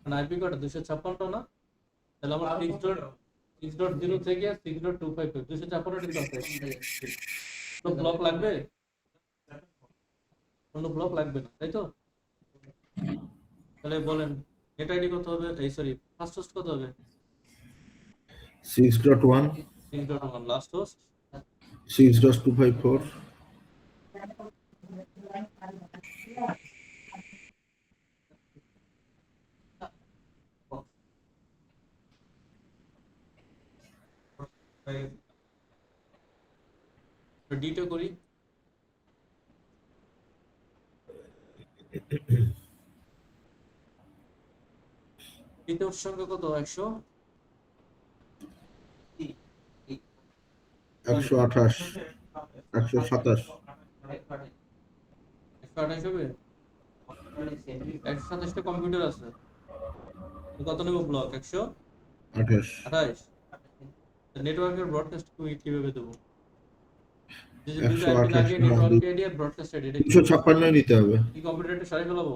S1: মানে আইপি কটা? 256 না? তাহলে আমার 6.0 থেকে 6.255 256 কিন্তু আছে। কোনো ব্লক লাগবে? কোনো ব্লক লাগবে না, তাই তো? তাহলে বলেন নেট আইডি কত হবে? এই সরি, ফার্স্ট হোস্ট কত হবে?
S6: 6.1
S1: 6.1, লাস্ট হোস্ট
S6: 6.254
S1: ডিটা করি। ডিটা হোস্ট সংখ্যা কত? 100
S6: 128 127
S1: 128 হবে। 127টা কম্পিউটার আছে, কত নেব ব্লক? 128। নেটওয়ার্কের ব্রডকাস্ট কিভাবে দেবো? যে যে দুইটা আইপি
S6: 128
S1: লাগে,
S6: না
S1: নেটওয়ার্ক আইডি আর ব্রডকাস্ট আইডি, এটা কি
S6: 256 নিতে হবে।
S1: কি কম্পিউটারটা সারি ফেলাবো?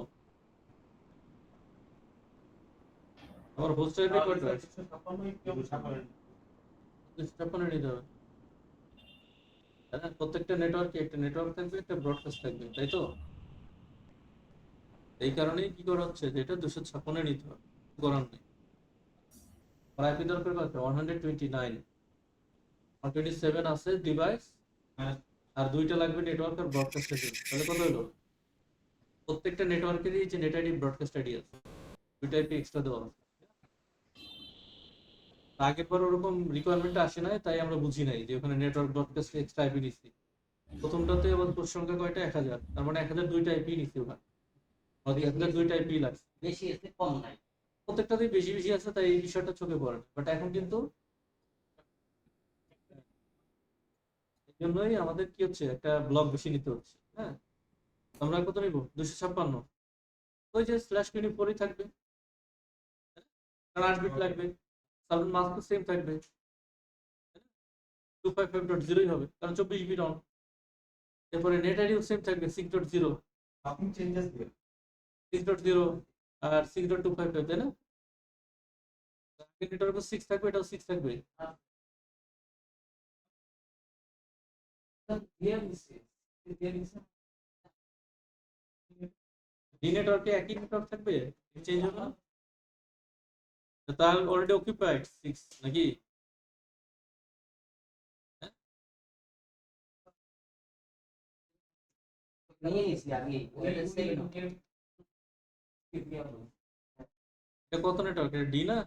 S1: আমার হোস্ট আইপি কয়টা? 256 নিতে হবে। হ্যাঁ, প্রত্যেকটা নেটওয়ার্কে একটা নেটওয়ার্ক থাকবে, একটা ব্রডকাস্ট থাকবে, তাই তো? এই কারণেই কি করা হচ্ছে যে এটা 256 নিতে হবে, কিছু করার নেই। আর আইপি দরকার কত? 129, 127 আছে ডিভাইস, আর দুইটা লাগবে নেটওয়ার্ক আর ব্রডকাস্টের জন্য। তাহলে কত হলো? প্রত্যেকটা নেটওয়ার্কেরই যে নেট আইডি ব্রডকাস্ট আইডি আছে, দুইটা আইপি এক্সট্রা দেওয়া আছে। আগের বার ওরকম রিকোয়ারমেন্ট আসে নাই, তাই আমরা বুঝি নাই যে ওখানে নেটওয়ার্ক ব্রডকাস্ট এক্সট্রা আইপি নিচ্ছি। প্রথমটাতে আবার তোর সংখ্যা কয়টা? 1000, তার মানে 1000 দুইটা আইপি নিচ্ছি ওখানে, 1000 দুইটা আইপি লাগছে।
S2: বেশি আছে কম নাই।
S1: প্রত্যেকটাতেই বেশি বেশি আছে, তাই এই বিষয়টা চোখে পড়ে না। বাট এখন কিন্তু এই জন্যই আমাদের কি হচ্ছে, একটা ব্লক বেশি নিতে হচ্ছে। হ্যাঁ, আমরা কত নিব? 256। ওই যে /24 থাকবে, কারণ 8 বিট লাগবে। সাবনেট মাস্ক তো সেম থাকবে, 255.0 হবে, কারণ 24 বিট অন। এরপরে নেট আইডিও সেম থাকবে, 6.0
S3: আপনি চেঞ্জেস দিবেন
S1: 6.0 আর 6.255, তাই না? এটার উপর 6 থাকবে, এটাও 6 থাকবে। ডি নেটওয়ার্কে একই নেটওয়ার্ক থাকবে, চেঞ্জ হবে না? তাহলে অলরেডি অকুপাইড 6 নাকি? হ্যাঁ?
S2: নিয়ে নিছি আগে ওইটা সেভেন
S1: এটা কত নেটওয়ার্ক? এটা ডি না?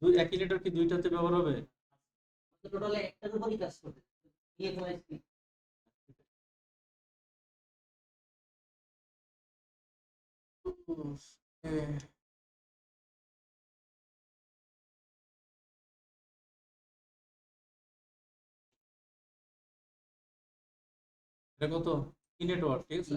S1: দুই একই নেটওয়ার্ক কি দুইটাতে ব্যবহার হবে?
S2: টোটাল একটার উপরই কাজ করবে। ইএফওএসপি
S1: এটা কত? কি নেটওয়ার্ক? ঠিক আছে,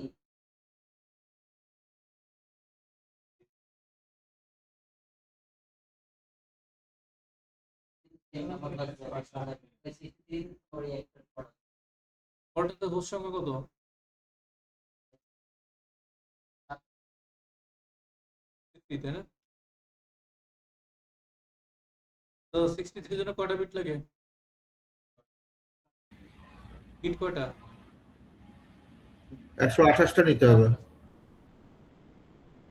S1: ওটাতে হোস্ট সংখ্যা কত? 60, তাই না? তো 63 জন্য কয়টা বিট লাগে? বিট কয়টা?
S6: 128টা নিতে হবে।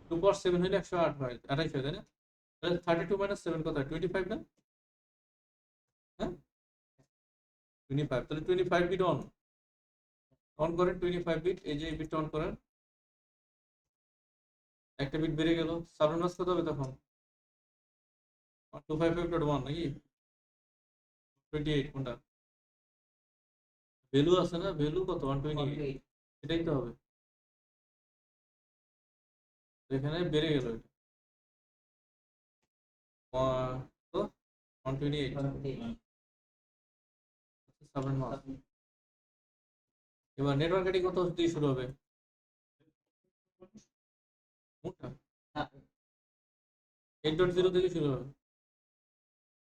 S1: 2 পাওয়ার 7 হইলে 108 হয়, 28 হয়, তাই না? তাহলে 32 মাইনাস 7 কত হয়? 25 না? হ্যাঁ, 25। তাহলে 25 বিট অন অন করেন, 25 বিট, এই যে এই বিটটা অন করেন, একটা বিট বেড়ে গেল। সাবনেট মাস্ক কত হবে তখন? 255.1 নাকি 28 কোনটা ভ্যালু আছে না ভ্যালু কত 128 এটাই তো হবে এখানে বেড়ে গেল এটা তো 128 7 মাস এবার নেট মার্কেটিং কত দিয়ে শুরু হবে কোনটা 8.0 থেকে শুরু হবে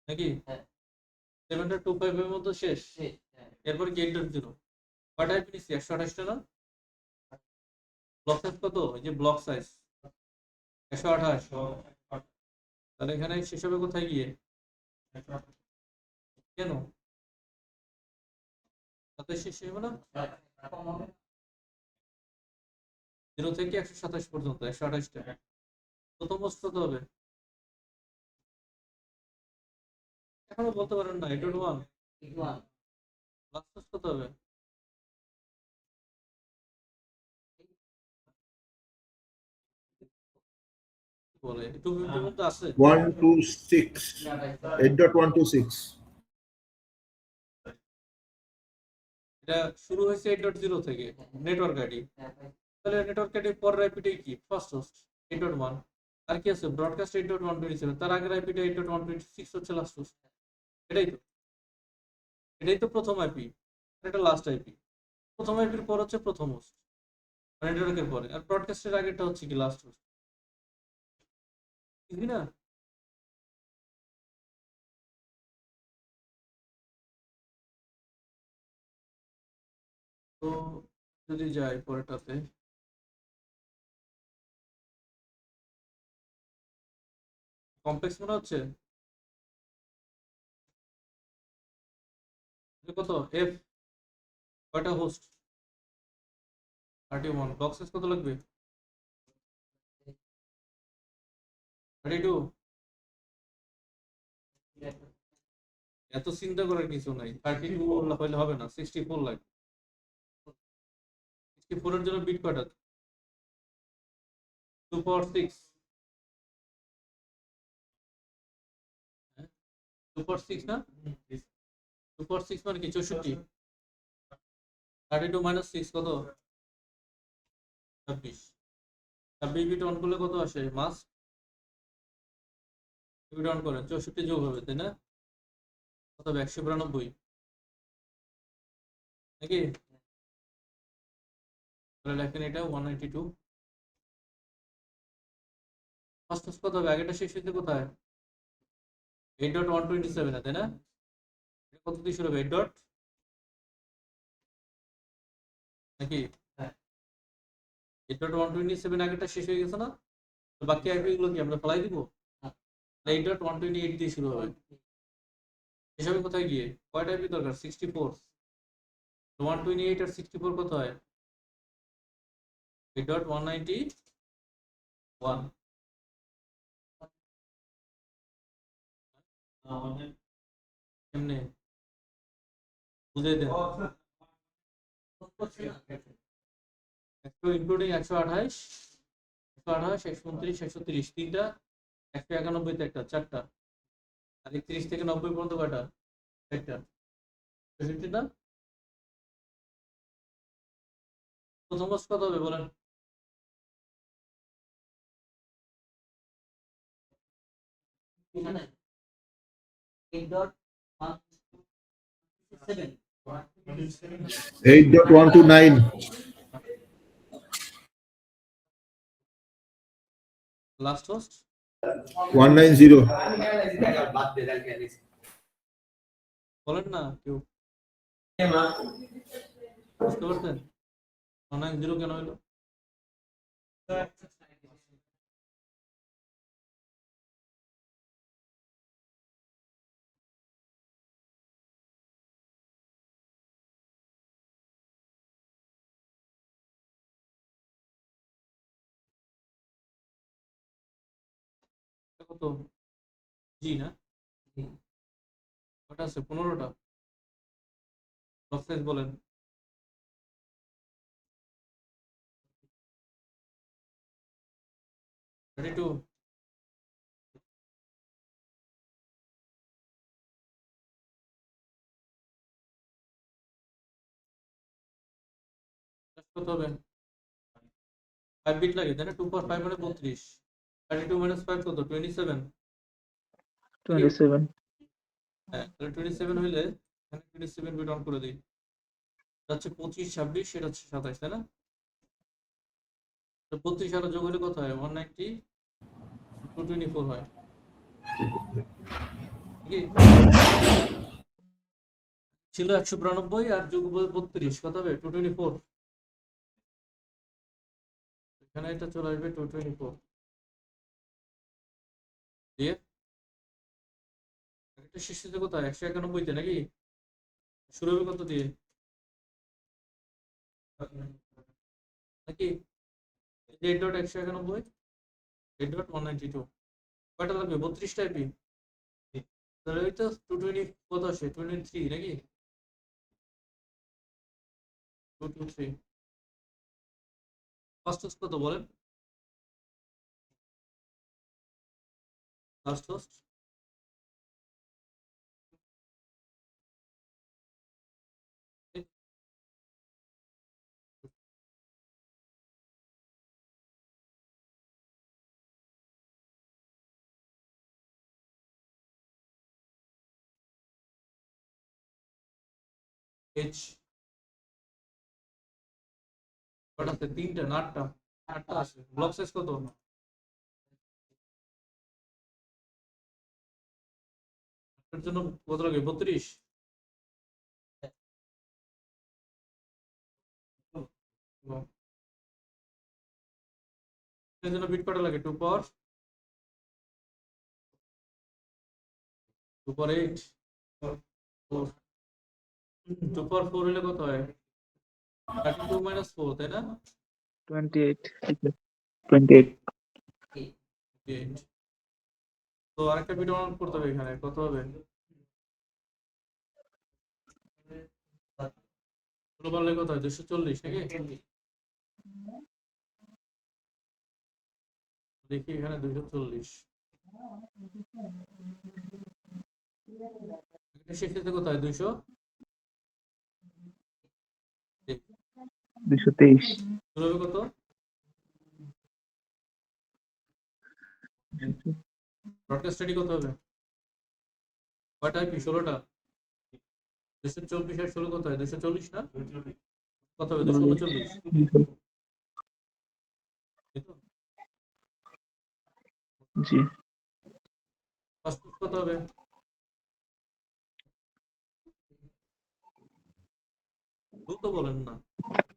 S1: নাকি
S2: হ্যাঁ।
S1: 7.25 এর মধ্যে শেষ এরপর কি 8.0 কয়টা আইপি নিচ্ছি 128টা না ব্লক সাইজ কত এই যে ব্লক সাইজ 128 তাহলে এখানে শেষ হবে কোথায় গিয়ে কেন তাতে শেষ হবে না 0 থেকে 127 পর্যন্ত 128টা প্রথম বস্তু কত হবে এখনো বলতে পারেন না 8.1 ব্লক সাইজ কত হবে বলে 250 এর মধ্যে আছে
S6: 126 8.126
S1: এটা শুরু হয়েছে 8.0 থেকে নেটওয়ার্ক আইডি তাহলে নেটওয়ার্ক আইডি পরের আইপিটা কি ফার্স্ট হোস্ট 8.1 আর কি আছে ব্রডকাস্ট 8.127 তার আগের আইপিটা 8.126 হচ্ছে লাস্ট হোস্ট এটাই তো প্রথম আইপি এটা লাস্ট আইপি প্রথম আইপির পর হচ্ছে প্রথম হোস্ট নেটওয়ার্কের পরে আর ব্রডকাস্টের আগেরটা হচ্ছে কি লাস্ট হোস্ট বুঝলি না তো যদি যাই পরেরটাতে কমপ্লেক্স মনে হচ্ছে এটা কত এফ কয়টা হোস্ট 31 ব্লক সাইজ কত লাগবে 32 এত চিন্তা করার কিছু নাই 32 হলে হবে না 64 লাগবে 64 এর জন্য বিট কয়টা 2 পাওয়ার 6 2 পাওয়ার 6 না 2 পাওয়ার 6 মানে কি 64 32 মাইনাস 6 কত 26 26 বিট অন করলে কত আসে মাস বিট অন করেন 64 যোগ হবে তাই না কত হবে 192 নাকি তাহলে লেখেন এটা 192 ফার্স্ট কত হবে আগেটা শেষ হইতে কোথায় 8.127 তাই না এটা কত দিয়ে শুরু হবে 8 ডট নাকি 8.127 আগেটা শেষ হয়ে গেছে না তো বাকি আইপি গুলো কি আমরা ফেলাই দিব 8.128 দিয়ে শুরু হবে হিসাবে কোথায় গিয়ে কয়টা আইপি দরকার 64 128 আর 64 কত হয় 8.191 এমনি বুঝিয়ে দেন ইনক্লুডিং 128 129 130 তিনটা 191 তে একটা চারটা আর 31 থেকে 90 পর্যন্ত কয়টা একটা 65 না প্রথম বস কত হবে বলেন
S2: এখানে 8.127
S6: 8.129
S1: লাস্ট হোস্ট
S6: 190
S1: বলেন না কেউ বুঝতে পারছেন 190 কেন হলো এটা কত জি না কটা আছে 15টা ব্লক সাইজ বলেন 32 কত হবে 5 বিট লাগে তাই না 2 পাওয়ার 5 মানে 32 32 মাইনাস 5 কত 27
S5: 27
S1: হ্যাঁ তাহলে 27 হইলে এখানে 27 বিট অন করে দিই এটা হচ্ছে 25 26 সেটা হচ্ছে 27 তাই না তো 32 আর যোগ হলে কত হয় 190 224 হয় কি ছিল 192 আর যোগ 32 কত হবে 224 এখানে এটা চলে আসবে 224 দিয়ে একটা শেষে কোথায় 191 তে নাকি শুরু হবে কত দিয়ে নাকি 8.191 8.192 কয়টা লাগবে 32 টাইপই তাহলে ওই তো 220 কত আসে 23 নাকি 223 ফার্স্ট হোস্ট কত বলেন ফার্স্ট হোস্ট এইচ কটা আছে তিনটা না আটটা আটটা আছে ব্লক সাইজ কত এর জন্য কত লাগে 32 এর জন্য বিট কটা লাগে 2 পাওয়ার 8 4 2 পাওয়ার 4 হলে কত হয় 32 মাইনাস 4 তাই না
S5: 28 28
S1: 8 তো আরেকটা বিট অন করতে হবে এখানে কত হবে গ্লোবাল কত হয় 240 নাকি দেখি এখানে 240 এটা শেষে কোথায় 200
S5: 223
S1: শুরু হবে কত ব্রডকাস্ট স্টাডি কত হবে কয়টা আইপি 16টা 224 আর 16 কত হয় 240 না কত হবে 239
S5: জি
S1: ফার্স্ট কত হবে তো বলেন না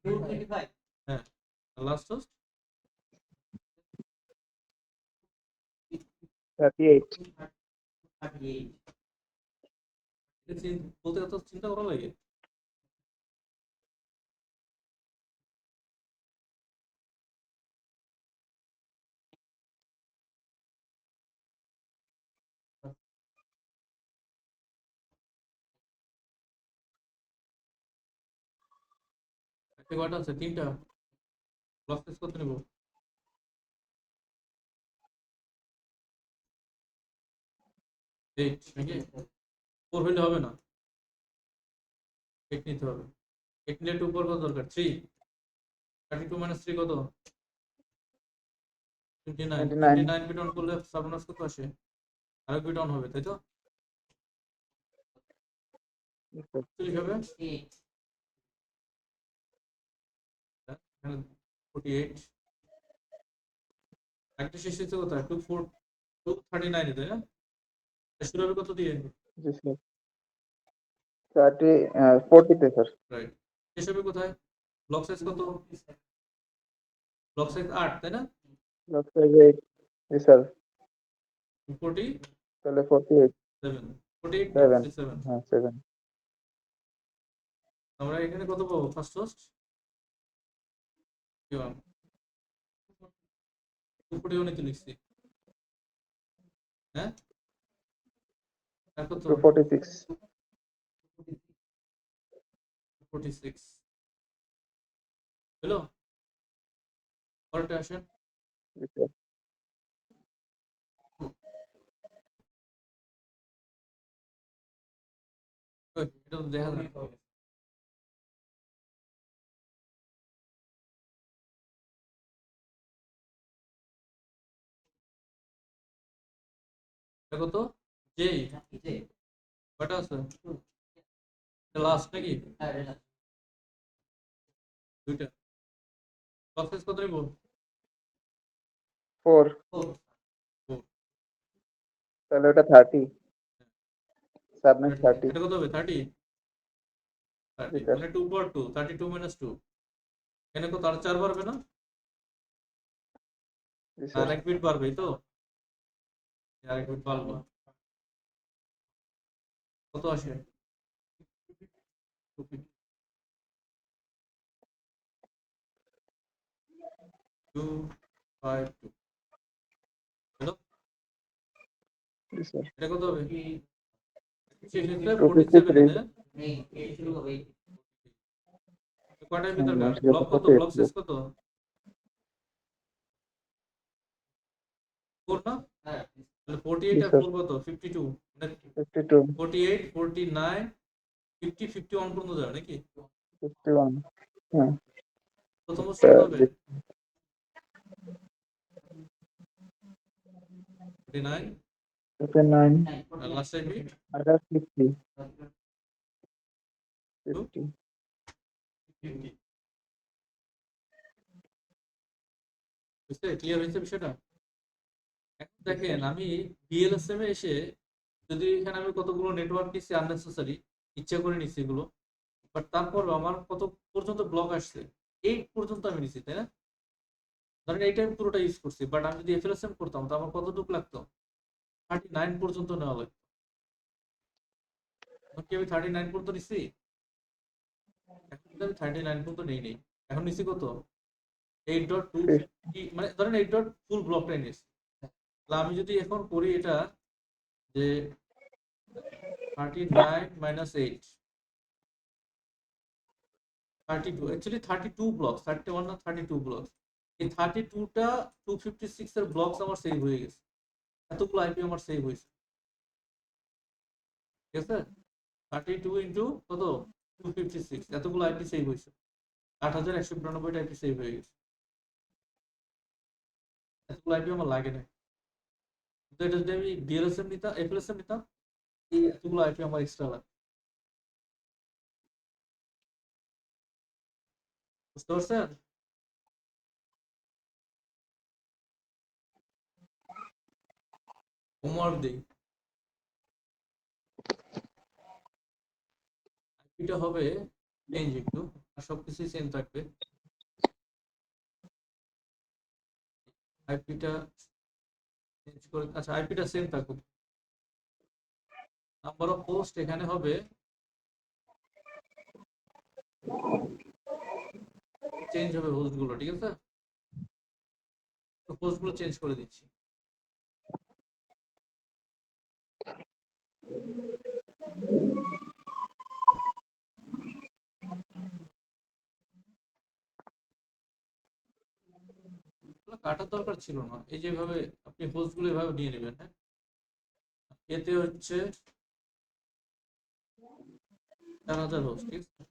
S2: 225
S1: হ্যাঁ লাস্ট হোস্ট
S5: 38
S2: 38
S1: বলতে এত চিন্তা করা লাগে একটা কয়টা আছে তিনটা ব্লক সাইজ কত নেব 8 নাকি 4 হইলে হবে না 8 নিতে হবে 8 নিলে 2 পর কত দরকার 3 32 মাইনাস 3 কত 29 29 বিট অন করলে সাবনাস কত আসে আরেক বিট অন হবে তাই তো ঠিক হবে
S2: 8
S1: এখানে 48 একটা শেষ হচ্ছে কোথায় 239 তাই না শুরু হবে কত দিয়ে
S5: জি স্যার 40 তে স্যার
S1: রাইট শেষ হবে কোথায় ব্লক সাইজ কত ব্লক সাইজ 8 তাই না
S5: ব্লক সাইজ 8 জি স্যার
S1: 40
S5: তাহলে 48
S1: 7 48
S5: 7
S1: 47
S5: হ্যাঁ 7
S1: আমরা এখানে কত পাবো ফার্স্ট হোস্ট 241 তো লিখছি হ্যাঁ আর কত
S5: 246
S1: 46 হ্যালো পরেরটা আসেন
S5: জি স্যার
S1: ওই, এটা তো দেখা যায় এটা কত যেই
S2: যে
S1: কয়টা আছে লাস্ট নাকি
S2: হ্যাঁ এটা
S1: দুইটা প্রসেস কত নিব
S5: 4,
S2: 4
S5: তাহলে ওটা 30, সাবনেট 30।
S1: এটা কত হবে 30
S5: জি
S1: 30
S5: স্যার।
S1: মানে 2 পর 2 32 মাইনাস 2 এখানে কত আর 4 বাড়বে না
S5: জি স্যার।
S1: আর এক বিট বাড়বে তো আর এক বিট বাড়বে কত আসে 252 হ্যালো
S5: জি স্যার।
S1: এটা কত হবে শেষ হচ্ছে
S5: 253
S1: 47
S2: এই এই শুরু হবে
S1: কয়টার ভিতর
S5: মাস
S1: ব্লক
S5: যত
S1: কত
S5: কত
S1: ব্লক শেষ কত 4 না
S2: হ্যাঁ
S1: তাহলে 48 আর
S5: স্যার।
S1: 4 কত 52 মানে
S5: 52,
S1: 48 49 50 51 পর্যন্ত যাবে নাকি
S5: 51, হ্যাঁ
S1: প্রথম বছর কত হবে 49
S5: 59,
S1: আর লাস্ট টাইম বিট
S5: আর 50, 50।
S1: বুঝতে ক্লিয়ার হয়েছে বিষয়টা এখন দেখেন আমি বিএলএসএম এ এসে যদি এখানে আমি কতগুলো নেটওয়ার্ক নিচ্ছি আননেসেসারি ইচ্ছা করে নিচ্ছি এগুলো বাট তারপর আমার কত পর্যন্ত ব্লক আসছে 8 পর্যন্ত আমি নিচ্ছি তাই না ধরেন এইটা আমি পুরোটা ইউজ করছি বাট আমি যদি এফএলএসএম করতাম তো আমার কতটুকু লাগতো 39 পর্যন্ত নেওয়া লাগতো এখন কি আমি 39 পর্যন্ত নিচ্ছি এখন কিন্তু আমি 39 পর্যন্ত নেই এখন নিচ্ছি কত 8.2 মানে ধরেন 8 ডট ফুল ব্লকটাই নিচ্ছি তাহলে আমি যদি এখন করি এটা যে 39 minus 8 32 actually 32 blocks 31 না 32 blocks এই 32টা 256 এর ব্লকস আমার সেভ হয়ে গেছে এতগুলো আইপি আমার সেভ হয়েছে ঠিক আছে 32 ইনটু কত 256 এতগুলো আইপি সেভ হয়েছে 8192 আইপি সেভ হয়ে গেছে এতগুলো আইপি আমার লাগে না কিন্তু এটা যদি আমি ডিএলএসএম নিতাম এফএলএসএম নিতাম এই এতগুলো আইপি আমার এক্সট্রা লাগে বুঝতে পারছেন হোমওয়ার্ক দিই আইপিটা হবে চেঞ্জ একটু আর সবকিছুই সেম থাকবে আইপিটা চেঞ্জ করে আচ্ছা আইপিটা সেম থাকুক নাম্বার অফ পোস্ট এখানে হবে চেঞ্জ হবে হোস্ট গুলো ঠিক আছে তো পোস্ট গুলো চেঞ্জ করে দিচ্ছি কাটার দরকার ছিল না এই যেভাবে আপনি হোস্ট গুলো এভাবে নিয়ে নেবেন হ্যাঁ এতে হচ্ছে 4000 হোস্ট ঠিক আছে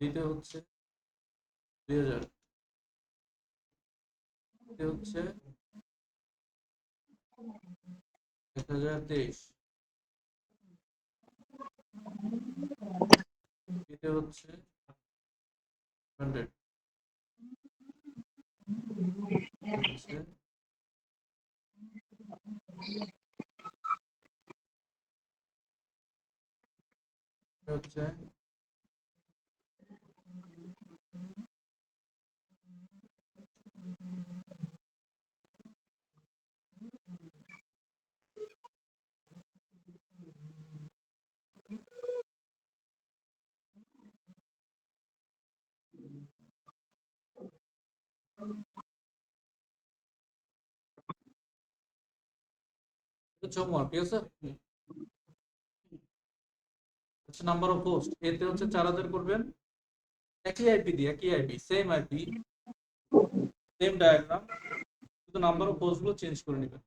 S1: দিতে হচ্ছে 2000 দিতে হচ্ছে 1023 দিতে হচ্ছে 100 হচ্ছে হচ্ছে হোমওয়ার্ক ঠিক আছে হচ্ছে নাম্বার অফ হোস্ট এতে হচ্ছে 4000 করবেন একই আইপি দিয়ে একই IP same IP same diagram শুধু নাম্বার অফ হোস্ট গুলো চেঞ্জ করে নেবেন